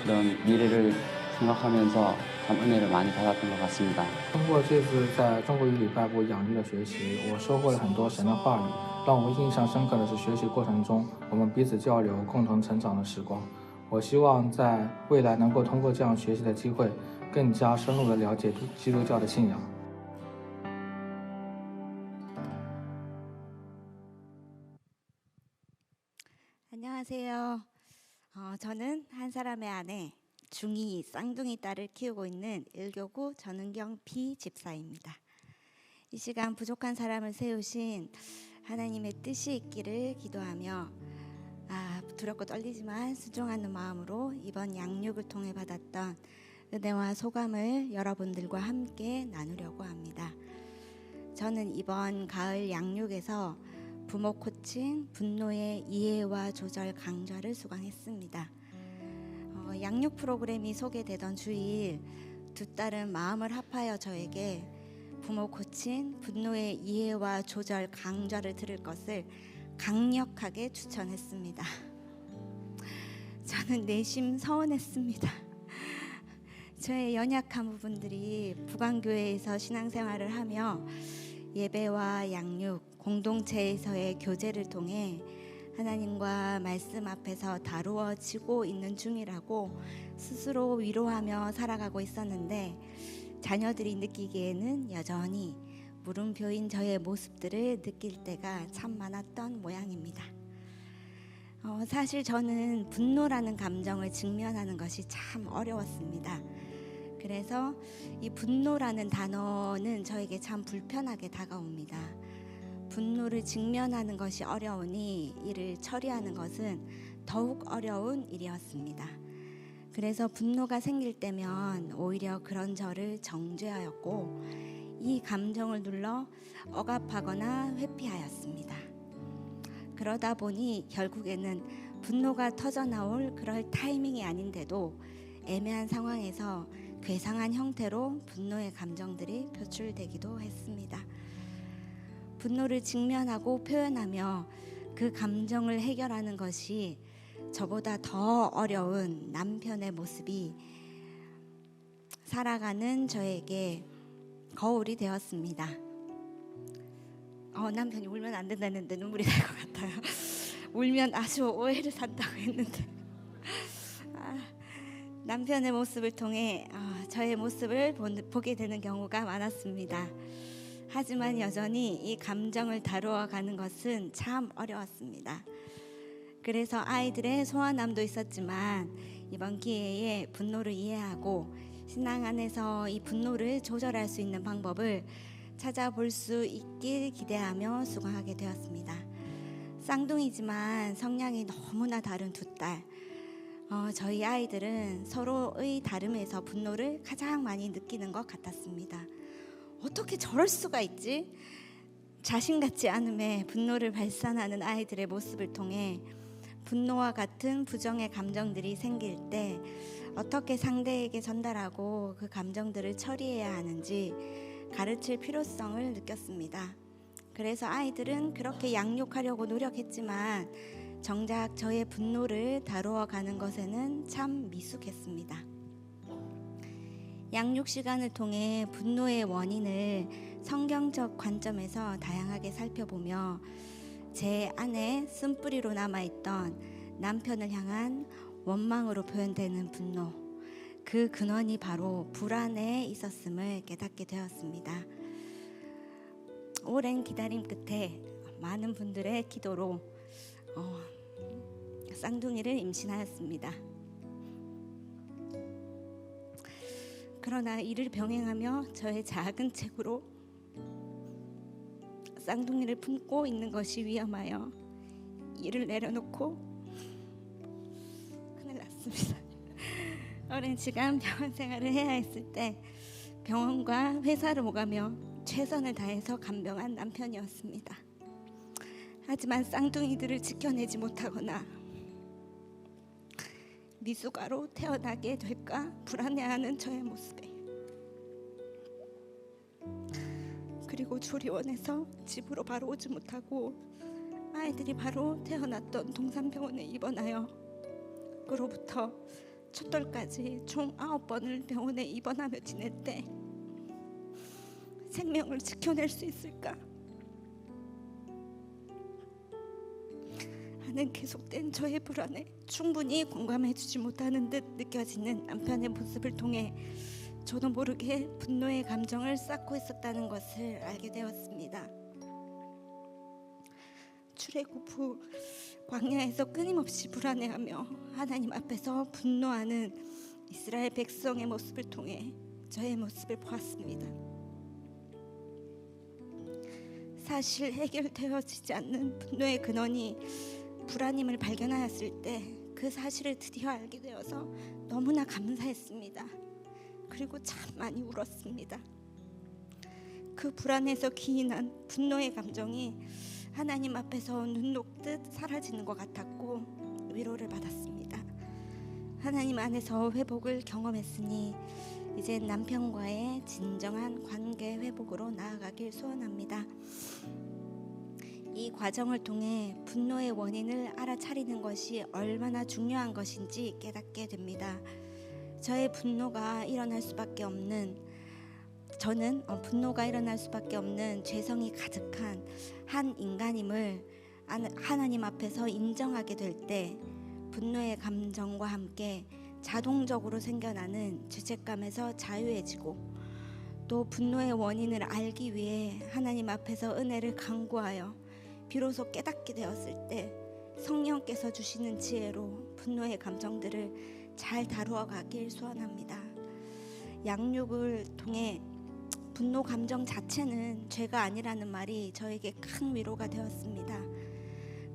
S8: 그런 미래를 생각하면서 참 은혜를 많이 받았던 것 같습니다.
S9: 通过这次在中国语礼拜部养育的学习，我收获了很多神的话语。让我印象深刻的是，学习过程中我们彼此交流、共同成长的时光。我希望在未来能够通过这样学习的机会，更加深入的了解基督教的信仰。
S10: 안녕하세요. 저는 한 사람의 아내, 중2 쌍둥이 딸을 키우고 있는 일교구 전은경 비집사입니다. 이 시간 부족한 사람을 세우신 하나님의 뜻이 있기를 기도하며 두렵고 떨리지만 순종하는 마음으로 이번 양육을 통해 받았던 은혜와 소감을 여러분들과 함께 나누려고 합니다. 저는 이번 가을 양육에서 부모 코칭, 분노의 이해와 조절 강좌를 수강했습니다. 양육 프로그램이 소개되던 주일 두 딸은 마음을 합하여 저에게 부모 코칭, 분노의 이해와 조절 강좌를 들을 것을 강력하게 추천했습니다. 저는 내심 서운했습니다. 저의 연약한 부분들이 부강교회에서 신앙생활을 하며 예배와 양육, 공동체에서의 교제를 통해 하나님과 말씀 앞에서 다루어지고 있는 중이라고 스스로 위로하며 살아가고 있었는데, 자녀들이 느끼기에는 여전히 물음표인 저의 모습들을 느낄 때가 참 많았던 모양입니다. 사실 저는 분노라는 감정을 직면하는 것이 참 어려웠습니다. 그래서 이 분노라는 단어는 저에게 참 불편하게 다가옵니다. 분노를 직면하는 것이 어려우니 이를 처리하는 것은 더욱 어려운 일이었습니다. 그래서 분노가 생길 때면 오히려 그런 저를 정죄하였고 이 감정을 눌러 억압하거나 회피하였습니다. 그러다 보니 결국에는 분노가 터져나올 그럴 타이밍이 아닌데도 애매한 상황에서 괴상한 형태로 분노의 감정들이 표출되기도 했습니다. 분노를 직면하고 표현하며 그 감정을 해결하는 것이 저보다 더 어려운 남편의 모습이 살아가는 저에게 거울이 되었습니다. 남편이 울면 안 된다는데 눈물이 날 것 같아요. 울면 아주 오해를 산다고 했는데 남편의 모습을 통해 저의 모습을 보게 되는 경우가 많았습니다. 하지만 여전히 이 감정을 다루어 가는 것은 참 어려웠습니다. 그래서 아이들의 소아남도 있었지만 이번 기회에 분노를 이해하고 신앙 안에서 이 분노를 조절할 수 있는 방법을 찾아볼 수 있길 기대하며 수강하게 되었습니다. 쌍둥이지만 성향이 너무나 다른 두 딸. 저희 아이들은 서로의 다름에서 분노를 가장 많이 느끼는 것 같았습니다. 어떻게 저럴 수가 있지? 자신 같지 않음에 분노를 발산하는 아이들의 모습을 통해 분노와 같은 부정의 감정들이 생길 때 어떻게 상대에게 전달하고 그 감정들을 처리해야 하는지 가르칠 필요성을 느꼈습니다. 그래서 아이들은 그렇게 양육하려고 노력했지만 정작 저의 분노를 다루어 가는 것에는 참 미숙했습니다. 양육 시간을 통해 분노의 원인을 성경적 관점에서 다양하게 살펴보며 제 안에 쓴뿌리로 남아있던 남편을 향한 원망으로 표현되는 분노, 그 근원이 바로 불안에 있었음을 깨닫게 되었습니다. 오랜 기다림 끝에 많은 분들의 기도로 쌍둥이를 임신하였습니다. 그러나 이를 병행하며 저의 작은 책으로 쌍둥이를 품고 있는 것이 위험하여 일을 내려놓고 큰일 났습니다. 오랜 시간 병원 생활을 해야 했을 때 병원과 회사를 오가며 최선을 다해서 간병한 남편이었습니다. 하지만 쌍둥이들을 지켜내지 못하거나 미숙아로 태어나게 될까 불안해하는 저의 모습에, 그리고 조리원에서 집으로 바로 오지 못하고 아이들이 바로 태어났던 동산병원에 입원하여 그로부터 첫돌까지 총 9번을 병원에 입원하며 지낼 때 생명을 지켜낼 수 있을까 하는 계속된 저의 불안에 충분히 공감해주지 못하는 듯 느껴지는 남편의 모습을 통해 저도 모르게 분노의 감정을 쌓고 있었다는 것을 알게 되었습니다. 출애굽 후 광야에서 끊임없이 불안해하며 하나님 앞에서 분노하는 이스라엘 백성의 모습을 통해 저의 모습을 보았습니다. 사실 해결되어지지 않는 분노의 근원이 불안임을 발견하였을 때 그 사실을 드디어 알게 되어서 너무나 감사했습니다. 그리고 참 많이 울었습니다. 그 불안에서 기인한 분노의 감정이 하나님 앞에서 눈 녹듯 사라지는 것 같았고 위로를 받았습니다. 하나님 안에서 회복을 경험했으니 이제 남편과의 진정한 관계 회복으로 나아가길 소원합니다. 이 과정을 통해 분노의 원인을 알아차리는 것이 얼마나 중요한 것인지 깨닫게 됩니다. 저는 분노가 일어날 수밖에 없는 죄성이 가득한 한 인간임을 하나님 앞에서 인정하게 될 때 분노의 감정과 함께 자동적으로 생겨나는 죄책감에서 자유해지고, 또 분노의 원인을 알기 위해 하나님 앞에서 은혜를 간구하여 비로소 깨닫게 되었을 때 성령께서 주시는 지혜로 분노의 감정들을 잘 다루어 가길 소원합니다. 양육을 통해 분노 감정 자체는 죄가 아니라는 말이 저에게 큰 위로가 되었습니다.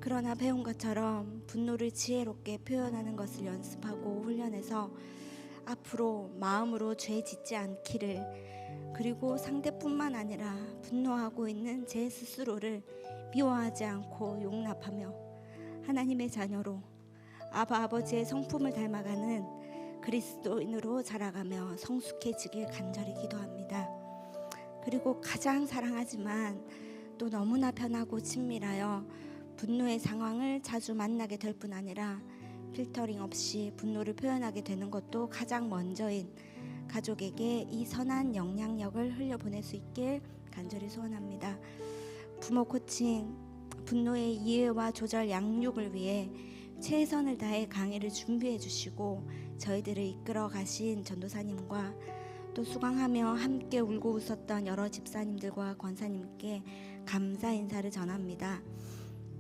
S10: 그러나 배운 것처럼 분노를 지혜롭게 표현하는 것을 연습하고 훈련해서 앞으로 마음으로 죄 짓지 않기를, 그리고 상대뿐만 아니라 분노하고 있는 제 스스로를 미워하지 않고 용납하며 하나님의 자녀로 아바 아버지의 성품을 닮아가는 그리스도인으로 자라가며 성숙해지길 간절히 기도합니다. 그리고 가장 사랑하지만 또 너무나 편하고 친밀하여 분노의 상황을 자주 만나게 될 뿐 아니라 필터링 없이 분노를 표현하게 되는 것도 가장 먼저인 가족에게 이 선한 영향력을 흘려보낼 수 있길 간절히 소원합니다. 부모 코칭, 분노의 이해와 조절 양육을 위해 최선을 다해 강의를 준비해 주시고 저희들을 이끌어 가신 전도사님과 또 수강하며 함께 울고 웃었던 여러 집사님들과 권사님께 감사 인사를 전합니다.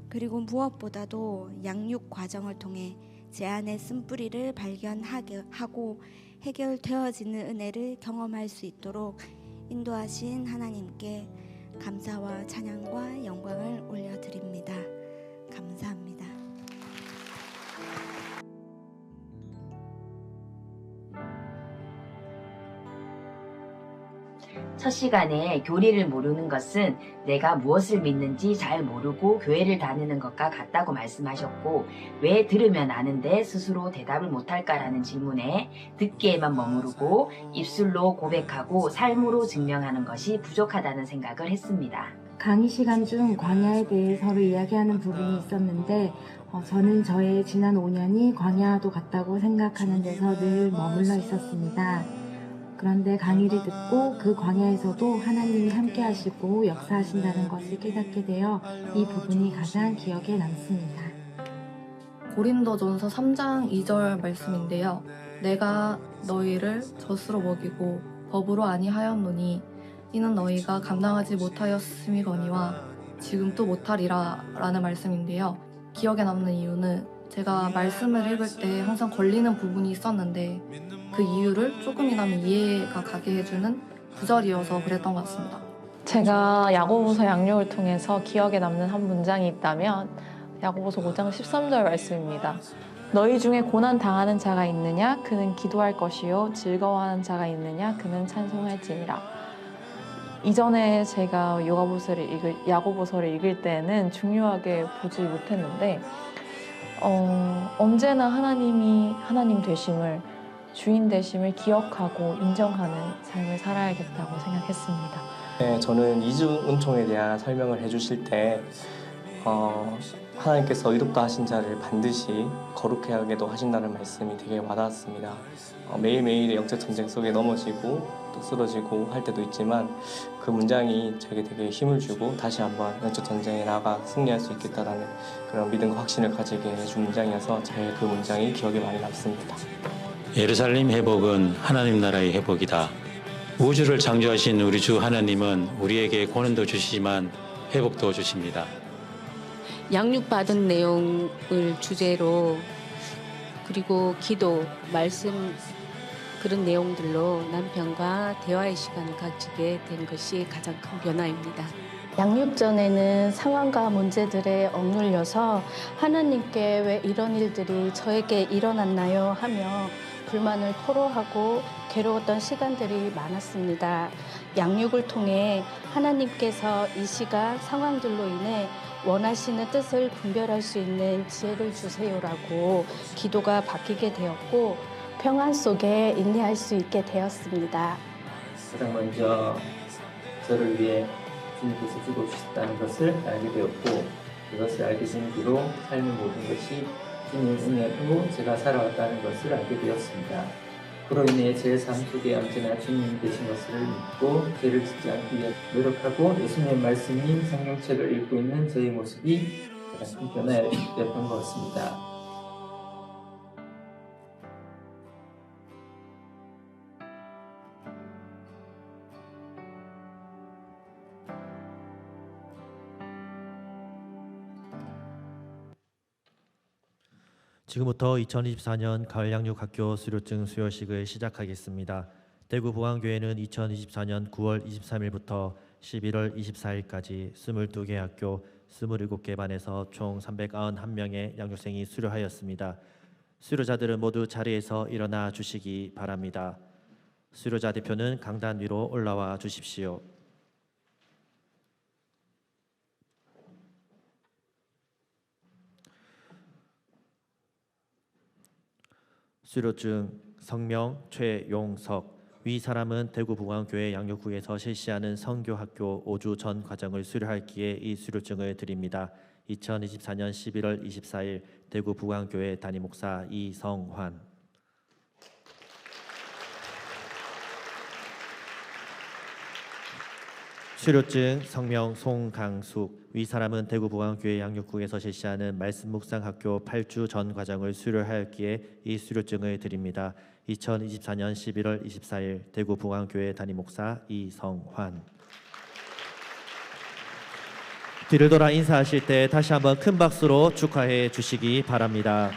S10: 그리고 무엇보다도 양육 과정을 통해 제 안에 쓴뿌리를 발견하고 해결되어지는 은혜를 경험할 수 있도록 인도하신 하나님께 감사와 찬양과 영광을 올려드립니다. 감사합니다.
S11: 첫 시간에 교리를 모르는 것은 내가 무엇을 믿는지 잘 모르고 교회를 다니는 것과 같다고 말씀하셨고, 왜 들으면 아는데 스스로 대답을 못할까라는 질문에 듣기에만 머무르고 입술로 고백하고 삶으로 증명하는 것이 부족하다는 생각을 했습니다.
S12: 강의 시간 중 광야에 대해 서로 이야기하는 부분이 있었는데 저는 저의 지난 5년이 광야와도 같다고 생각하는 데서 늘 머물러 있었습니다. 그런데 강의를 듣고 그 광야에서도 하나님이 함께 하시고 역사하신다는 것을 깨닫게 되어 이 부분이 가장 기억에 남습니다.
S13: 고린도전서 3장 2절 말씀인데요. 내가 너희를 젖으로 먹이고 법으로 아니하였노니 이는 너희가 감당하지 못하였음이거니와 지금 또 못하리라 라는 말씀인데요. 기억에 남는 이유는 제가 말씀을 읽을 때 항상 걸리는 부분이 있었는데 그 이유를 조금이나마 이해가 가게 해주는 구절이어서 그랬던 것 같습니다.
S6: 제가 야고보서 양육을 통해서 기억에 남는 한 문장이 있다면 야고보서 5장 13절 말씀입니다. 너희 중에 고난 당하는 자가 있느냐? 그는 기도할 것이요 즐거워하는 자가 있느냐? 그는 찬송할지니라. 이전에 제가 야고보서를 읽을 때는 중요하게 보지 못했는데 언제나 하나님이 하나님 되심을, 주인 되심을 기억하고 인정하는 삶을 살아야겠다고 생각했습니다.
S14: 네, 저는 이주은총에 대한 설명을 해주실 때 하나님께서 의롭다 하신 자를 반드시 거룩해 하게도 하신다는 말씀이 되게 와닿았습니다. 매일매일의 영적 전쟁 속에 넘어지고 또 쓰러지고 할 때도 있지만 그 문장이 저에게 되게 힘을 주고 다시 한번 영적 전쟁에 나아가 승리할 수 있겠다라는 그런 믿음과 확신을 가지게 해준 문장이어서 제 그 문장이 기억에 많이 남습니다.
S15: 예루살렘 회복은 하나님 나라의 회복이다. 우주를 창조하신 우리 주 하나님은 우리에게 고난도 주시지만 회복도 주십니다.
S3: 양육받은 내용을 주제로 그리고 기도, 말씀 그런 내용들로 남편과 대화의 시간을 가지게 된 것이 가장 큰 변화입니다.
S16: 양육 전에는 상황과 문제들에 억눌려서 하나님께 왜 이런 일들이 저에게 일어났나요 하며 불만을 토로하고 괴로웠던 시간들이 많았습니다. 양육을 통해 하나님께서 이 시간 상황들로 인해 원하시는 뜻을 분별할 수 있는 지혜를 주세요라고 기도가 바뀌게 되었고 평안 속에 인내할 수 있게 되었습니다.
S17: 가장 먼저 저를 위해 주님께서 죽어주셨다는 것을 알게 되었고 그것을 알게 된 뒤로 삶의 모든 것이 주님 은혜로 제가 살아왔다는 것을 알게 되었습니다. 그로 인해 제 삶 속에 언제나 주님이 되신 것을 믿고 죄를 짓지 않기 위해 노력하고 예수님의 말씀인 성경책을 읽고 있는 저의 모습이 가장 큰 변화였던 것 같습니다.
S18: 지금부터 2024년 가을양육학교 수료증 수여식을 시작하겠습니다. 대구 보안교회는 2024년 9월 23일부터 11월 24일까지 22개 학교 27개 반에서 총 391명의 양육생이 수료하였습니다. 수료자들은 모두 자리에서 일어나 주시기 바랍니다. 수료자 대표는 강단 위로 올라와 주십시오. 수료증 성명 최용석. 위 사람은 대구 부광교회 양육구에서 실시하는 성교학교 5주 전 과정을 수료하기에 이 수료증을 드립니다. 2024년 11월 24일 대구 부광교회 담임 목사 이성환. 수료증 성명 송강숙. 위 사람은 대구 부광교회 양육구에서 실시하는 말씀 묵상학교 8주 전 과정을 수료하였기에 이 수료증을 드립니다. 2024년 11월 24일 대구 부광교회 담임 목사 이성환. 뒤를 돌아 인사하실 때 다시 한번 큰 박수로 축하해 주시기 바랍니다.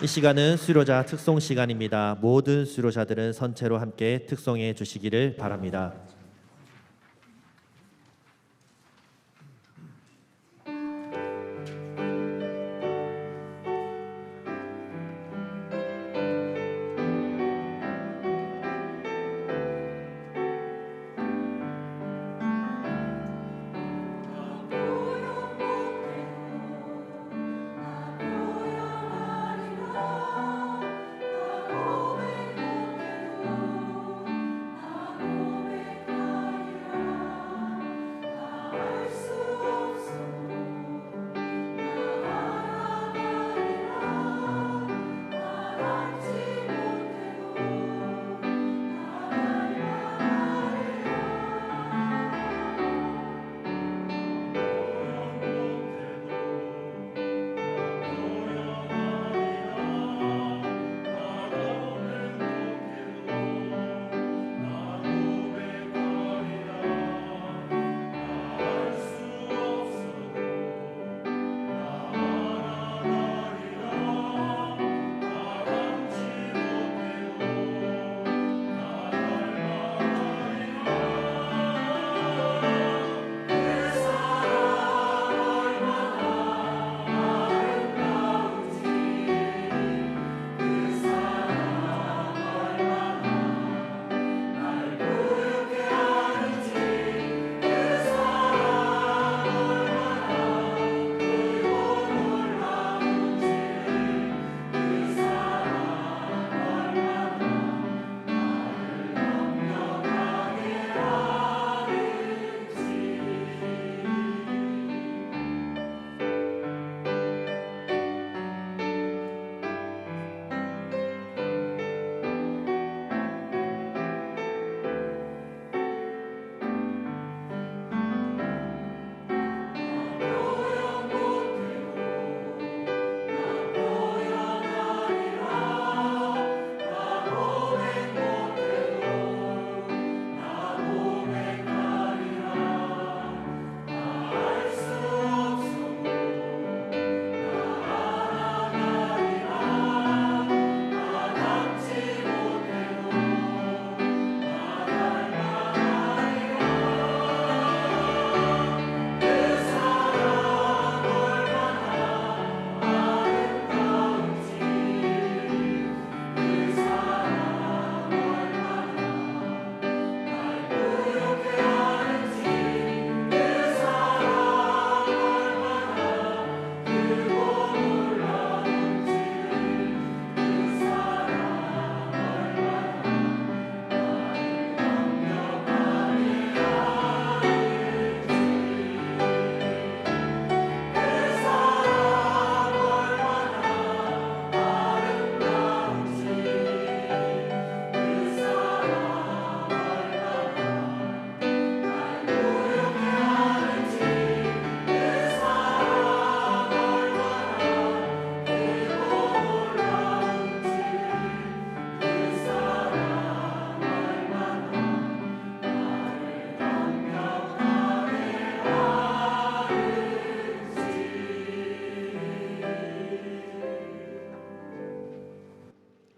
S18: 이 시간은 수료자 특송 시간입니다. 모든 수료자들은 선체로 함께 특송해 주시기를 바랍니다.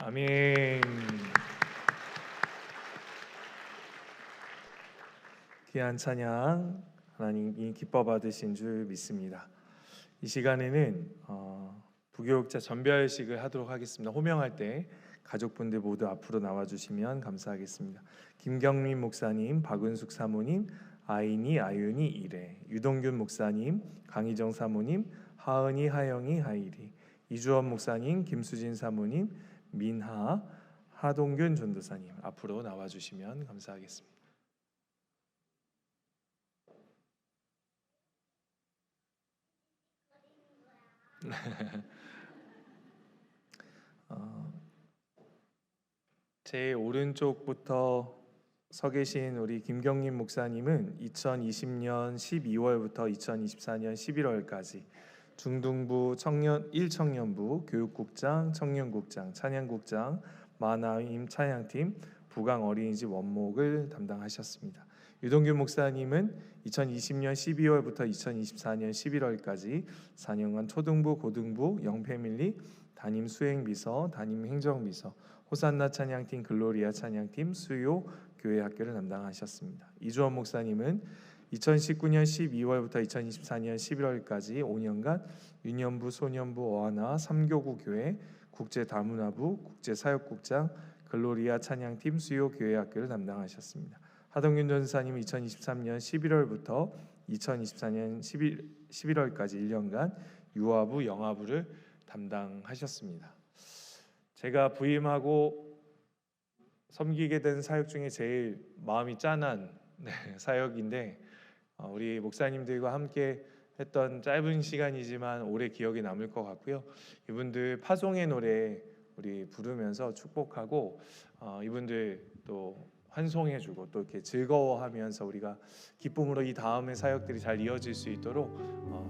S19: 아멘. 귀한 찬양 하나님이 기뻐 받으신 줄 믿습니다. 이 시간에는 부교육자 전별식을 하도록 하겠습니다. 호명할 때 가족분들 모두 앞으로 나와주시면 감사하겠습니다. 김경민 목사님, 박은숙 사모님, 아인이, 아윤이, 이래, 유동균 목사님, 강희정 사모님, 하은이, 하영이, 하일이, 이주원 목사님, 김수진 사모님, 민하, 하동균 전도사님 앞으로 나와주시면 감사하겠습니다. 제 오른쪽부터 서 계신 우리 김경림 목사님은 2020년 12월부터 2024년 11월까지 중등부 1청년부, 교육국장, 청년국장, 찬양국장, 마나임 찬양팀, 부강 어린이집 원목을 담당하셨습니다. 유동규 목사님은 2020년 12월부터 2024년 11월까지 4년간 초등부, 고등부, 영패밀리, 담임 수행비서, 담임 행정비서, 호산나 찬양팀, 글로리아 찬양팀, 수요 교회 학교를 담당하셨습니다. 이주원 목사님은 2019년 12월부터 2024년 11월까지 5년간 유년부, 소년부, 어하나, 3교구 교회, 국제다문화부, 국제사역국장, 글로리아 찬양팀, 수요 교회 학교를 담당하셨습니다. 하동균 전사님은 2023년 11월부터 2024년 11월까지 1년간 유아부, 영아부를 담당하셨습니다. 제가 부임하고 섬기게 된 사역 중에 제일 마음이 짠한 사역인데 우리 목사님들과 함께 했던 짧은 시간이지만 오래 기억에 남을 것 같고요. 이분들 파송의 노래 우리 부르면서 축복하고 이분들 또 환송해주고 또 이렇게 즐거워하면서 우리가 기쁨으로 이 다음의 사역들이 잘 이어질 수 있도록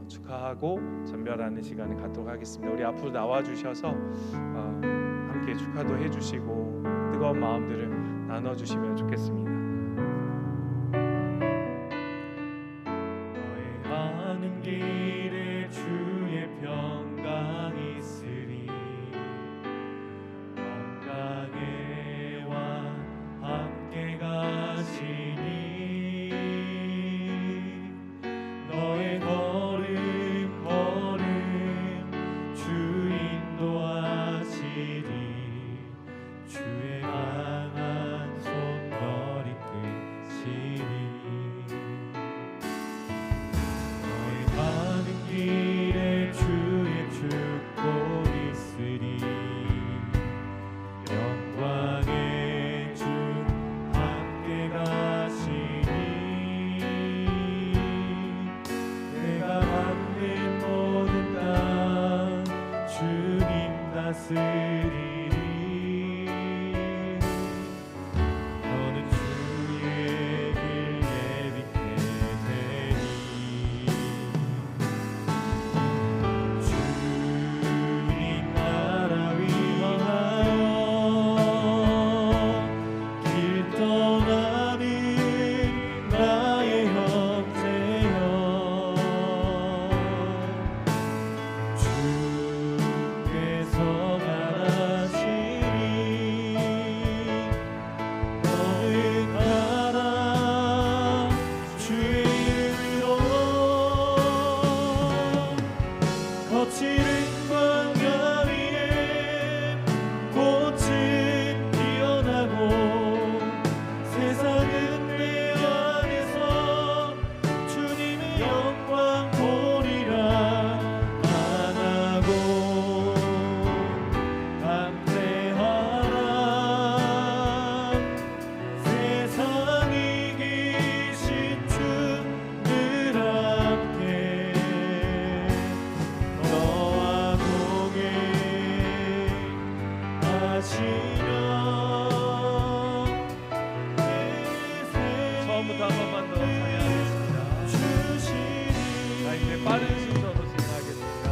S19: 축하하고 전별하는 시간을 갖도록 하겠습니다. 우리 앞으로 나와주셔서 함께 축하도 해주시고 뜨거운 마음들을 나눠주시면 좋겠습니다. 너의 가는 길에 주의 평강이 있으리 건강해와 함께 가시니 너의 걸음 걸음 주 인도하시리 주의 강한 손 이끄시리 너의 가는 길에 주의 축복 있으리 영광의 주 함께 가시니 내가 만든 모든 땅 주님 다스리리 너는 주의 길 예비케 되니 주님 나라 위하여 길 떠나는 나의 형제여 주께서 가라시니 너는 가라 주의 이름으로 거칠은 광야 위에 꽃은 피어나고 세상은 내 안에서 주님의 영광 보리라 안하고 감사하라 세상에 계신 주 늘 함께 너와 동행하시며 처음부터 한 번만 더 찬양하겠습니다. 자 이제 빠른 순서로 진행하겠습니다.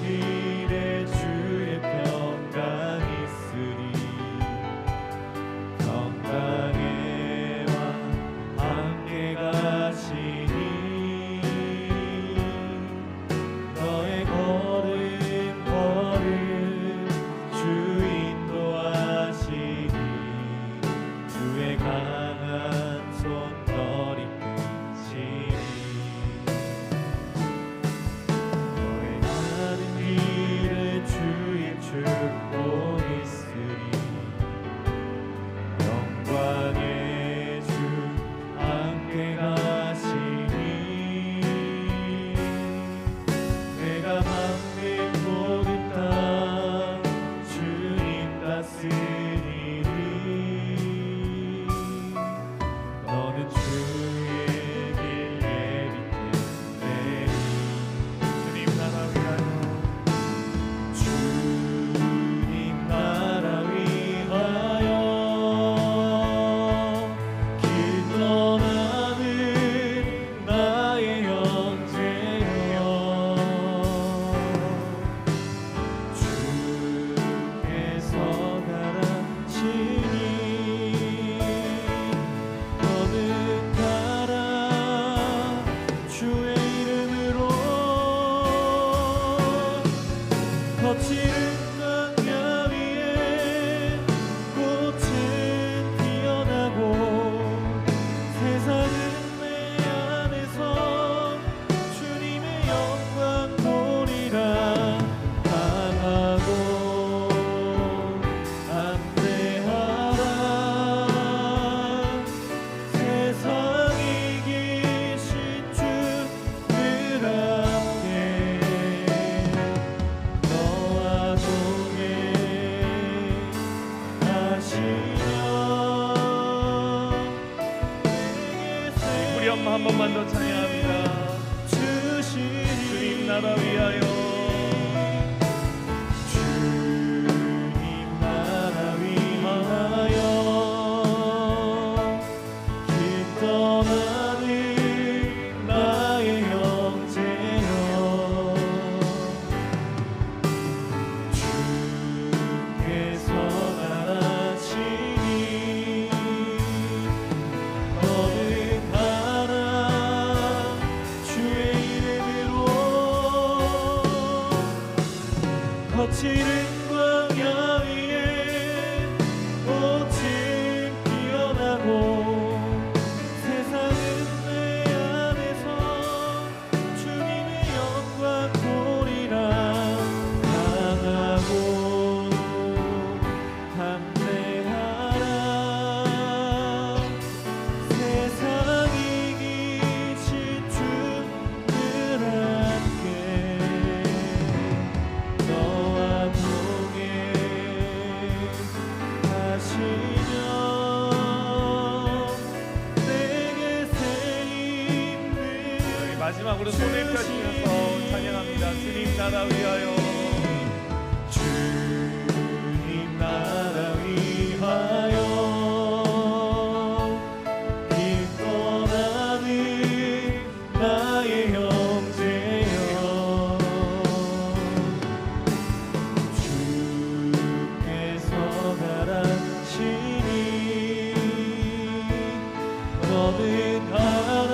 S19: 길에 주의 평강이 있으리 건강해와 함께 가시니 너의 걸음 걸음 주 인도하시니 주의 강한 손 너리 끄시니 너의 가는 길에 주의 축복 있으리 영광의 주 함께 가시니 내가 만든 모든 땅 주님 다스리리 너는 주의 길 예비케 되니 주님 나라 위하여 주님 나라 위하여 길 떠나는 나의 형제여 주께서 우리 엄마 한 번만 더 찬양합니다. 주님 나라 위하여, 주님 나라 위하여 길 떠나는 나의 형제여, 주께서 나라시니 너는 하나 주의 이름으로 거칠은 광야 위에 꽃은 피어나고 세상은 내 안에서 주님의 영광 보리라. 강하고 담대하라. 세상 이기신 주들 함께 너와 동행하시며 내게 새 힘을 마지막으로 손을 펴시면서 찬양합니다. 주님 나라 위하여, 주님 나라 위하여 길 떠나는 나의 형제여, 주께서 가라시니 너는 하나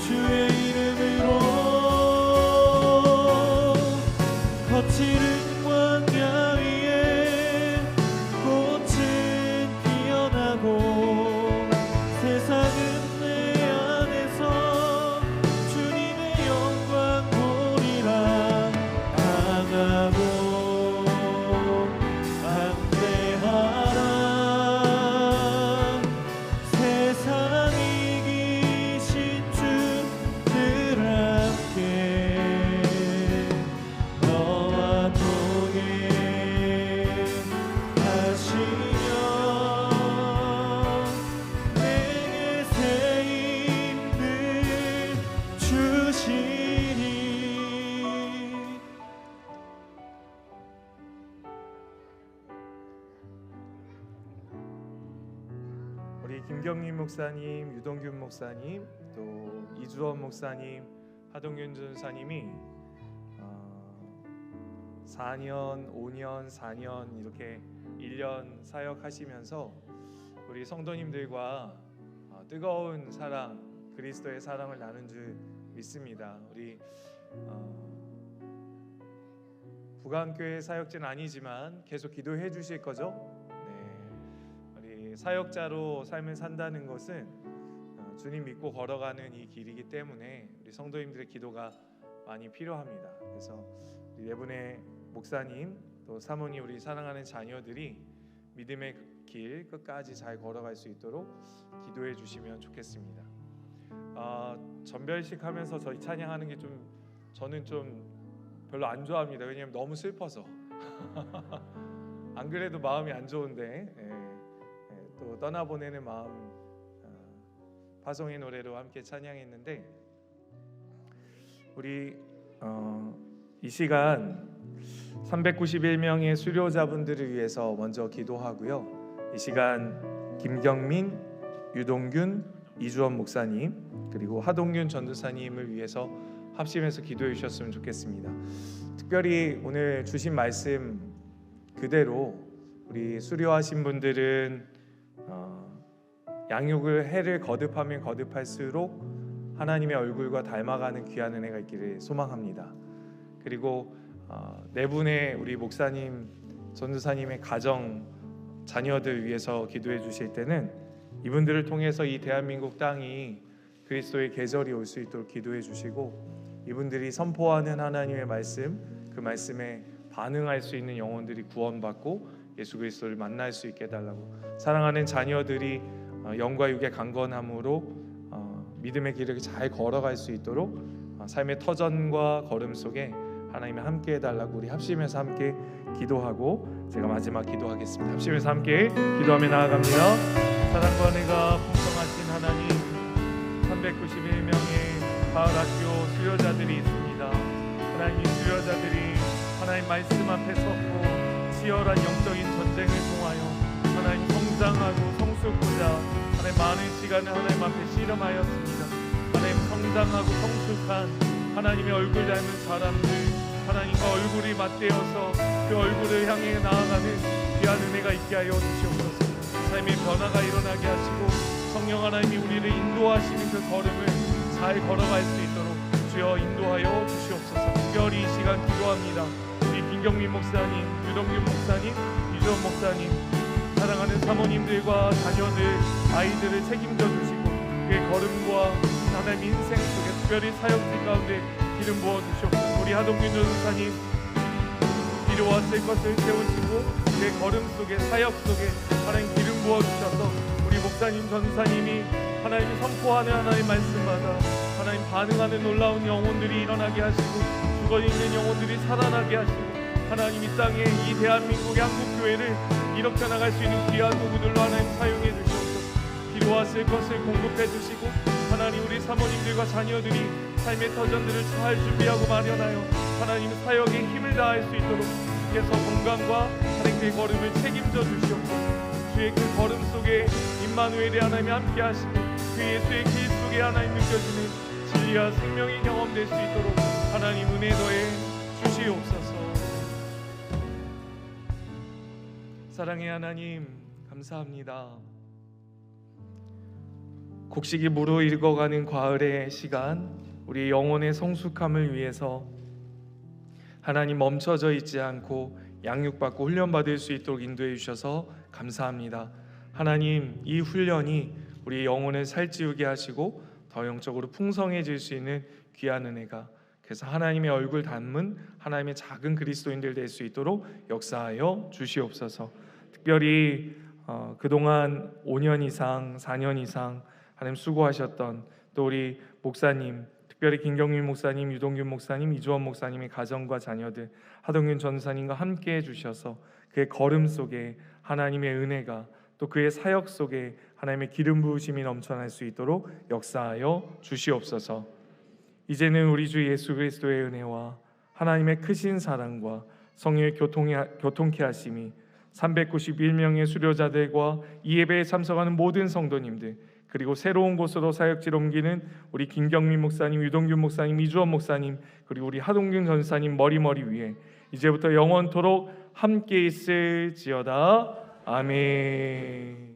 S19: 주의 이름으로 거칠은 광야 위에 꽃은 피어나고 세상은 내 안에서 주님의 영광 보리라. 강하고 담대하라. 세상 이기신 주들 함께 너와 동행하시며 내게 새 힘을 주시니. 우리 김경림 목사님, 유동균 목사님, 또 이주원 목사님, 하동균 전사님이 4년, 5년, 4년 이렇게 1년 사역하시면서 우리 성도님들과 뜨거운 사랑, 그리스도의 사랑을 나눈 줄 믿습니다. 우리 부강교회 사역자는 아니지만 계속 기도해 주실 거죠? 우리 사역자로 삶을 산다는 것은 주님 믿고 걸어가는 이 길이기 때문에 우리 성도님들의 기도가 많이 필요합니다. 그래서 우리 네 분의 목사님 또 사모님, 우리 사랑하는 자녀들이 믿음의 길 끝까지 잘 걸어갈 수 있도록 기도해 주시면 좋겠습니다. 전별식 하면서 저희 찬양하는 게 저는 좀 별로 안 좋아합니다. 왜냐하면 너무 슬퍼서 안 그래도 마음이 안 좋은데 또 떠나보내는 마음, 파송의 노래로 함께 찬양했는데 우리 이 시간 391명의 수료자분들을 위해서 먼저 기도하고요. 이 시간 김경민, 유동균, 이주원 목사님 그리고 하동균 전도사님을 위해서 합심해서 기도해 주셨으면 좋겠습니다. 특별히 오늘 주신 말씀 그대로 우리 수료하신 분들은 양육을 해를 거듭하면 거듭할수록 하나님의 얼굴과 닮아가는 귀한 은혜가 있기를 소망합니다. 그리고 네 분의 우리 목사님, 전도사님의 가정, 자녀들 위해서 기도해 주실 때는 이분들을 통해서 이 대한민국 땅이 그리스도의 계절이 올 수 있도록 기도해 주시고 이분들이 선포하는 하나님의 말씀, 그 말씀에 반응할 수 있는 영혼들이 구원받고 예수 그리스도를 만날 수 있게 해달라고, 사랑하는 자녀들이 영과 육의 강건함으로 믿음의 길을 잘 걸어갈 수 있도록 삶의 터전과 걸음 속에 하나님이 함께 해달라고 우리 합심해서 함께 기도하고 제가 마지막 기도하겠습니다. 합심해서 함께 기도하며 나아갑니다. 사랑과 은혜가 풍성하신 하나님, 391명의 가을학교 수료자들이 있습니다. 하나님, 이 수료자들이 하나님 말씀 앞에 섰고 치열한 영적인 전쟁을 통하여 하나님 성장하고 성숙고자 하나님 많은 시간을 하나님 앞에 씨름하였습니다. 하나님 성장하고 성숙한 하나님의 얼굴 닮은 사람들, 하나님과 얼굴이 맞대어서 그 얼굴을 향해 나아가는 귀한 은혜가 있게 하여 주시옵소서. 삶의 변화가 일어나게 하시고 성령 하나님이 우리를 인도하시는 그 걸음을 잘 걸어갈 수 있도록 주여 인도하여 주시옵소서. 특별히 이 시간 기도합니다. 우리 김경민 목사님, 유동균 목사님, 이주원 목사님, 사랑하는 사모님들과 자녀들, 아이들을 책임져 주시고 그의 걸음과 하나님의 인생 속에 특별히 사역지 가운데 기름 부어 주시옵소서. 우리 하동균 전사님 이루었을 것을 세우시고 그의 걸음 속에 사역 속에 하나님 기름 부어 주셔서 우리 목사님 전사님이 하나님이 선포하는 하나님 말씀마다 하나님 반응하는 놀라운 영혼들이 일어나게 하시고 죽어있는 영혼들이 살아나게 하시고 하나님 이 땅에 이 대한민국의 한국교회를 일으켜 나갈 수 있는 귀한 도구들로 하나님 사용해 주시옵소서. 필요하실 것을 공급해 주시고 하나님 우리 사모님들과 자녀들이 삶의 터전들을 잘 준비하고 마련하여 하나님 사역에 힘을 다할 수 있도록 주께서 건강과 하나님 그의 걸음을 책임져 주시옵소서. 주의 그 걸음 속에 임마누엘이 하나님이 함께 하시고 그 예수의 길 속에 하나님 느껴지는 진리와 생명이 경험될 수 있도록 하나님 은혜 더해 주시옵소서. 사랑의 하나님 감사합니다. 곡식이 무르익어가는 가을의 시간, 우리 영혼의 성숙함을 위해서 하나님 멈춰져 있지 않고 양육받고 훈련받을 수 있도록 인도해 주셔서 감사합니다. 하나님, 이 훈련이 우리 영혼을 살찌우게 하시고 더 영적으로 풍성해질 수 있는 귀한 은혜가, 그래서 하나님의 얼굴 닮은 하나님의 작은 그리스도인들 될 수 있도록 역사하여 주시옵소서. 특별히 그동안 5년 이상, 4년 이상 하나님 수고하셨던 또 우리 목사님, 특별히 김경민 목사님, 유동균 목사님, 이주원 목사님의 가정과 자녀들, 하동균 전사님과 함께 해주셔서 그의 걸음 속에 하나님의 은혜가, 또 그의 사역 속에 하나님의 기름 부으심이 넘쳐날 수 있도록 역사하여 주시옵소서. 이제는 우리 주 예수 그리스도의 은혜와 하나님의 크신 사랑과 성령의 교통케 하심이 391명의 수료자들과 이 예배에 참석하는 모든 성도님들, 그리고 새로운 곳으로 사역지로 옮기는 우리 김경민 목사님, 유동균 목사님, 이주원 목사님, 그리고 우리 하동균 전사님 머리 위에 이제부터 영원토록 함께 있을지어다. 아멘.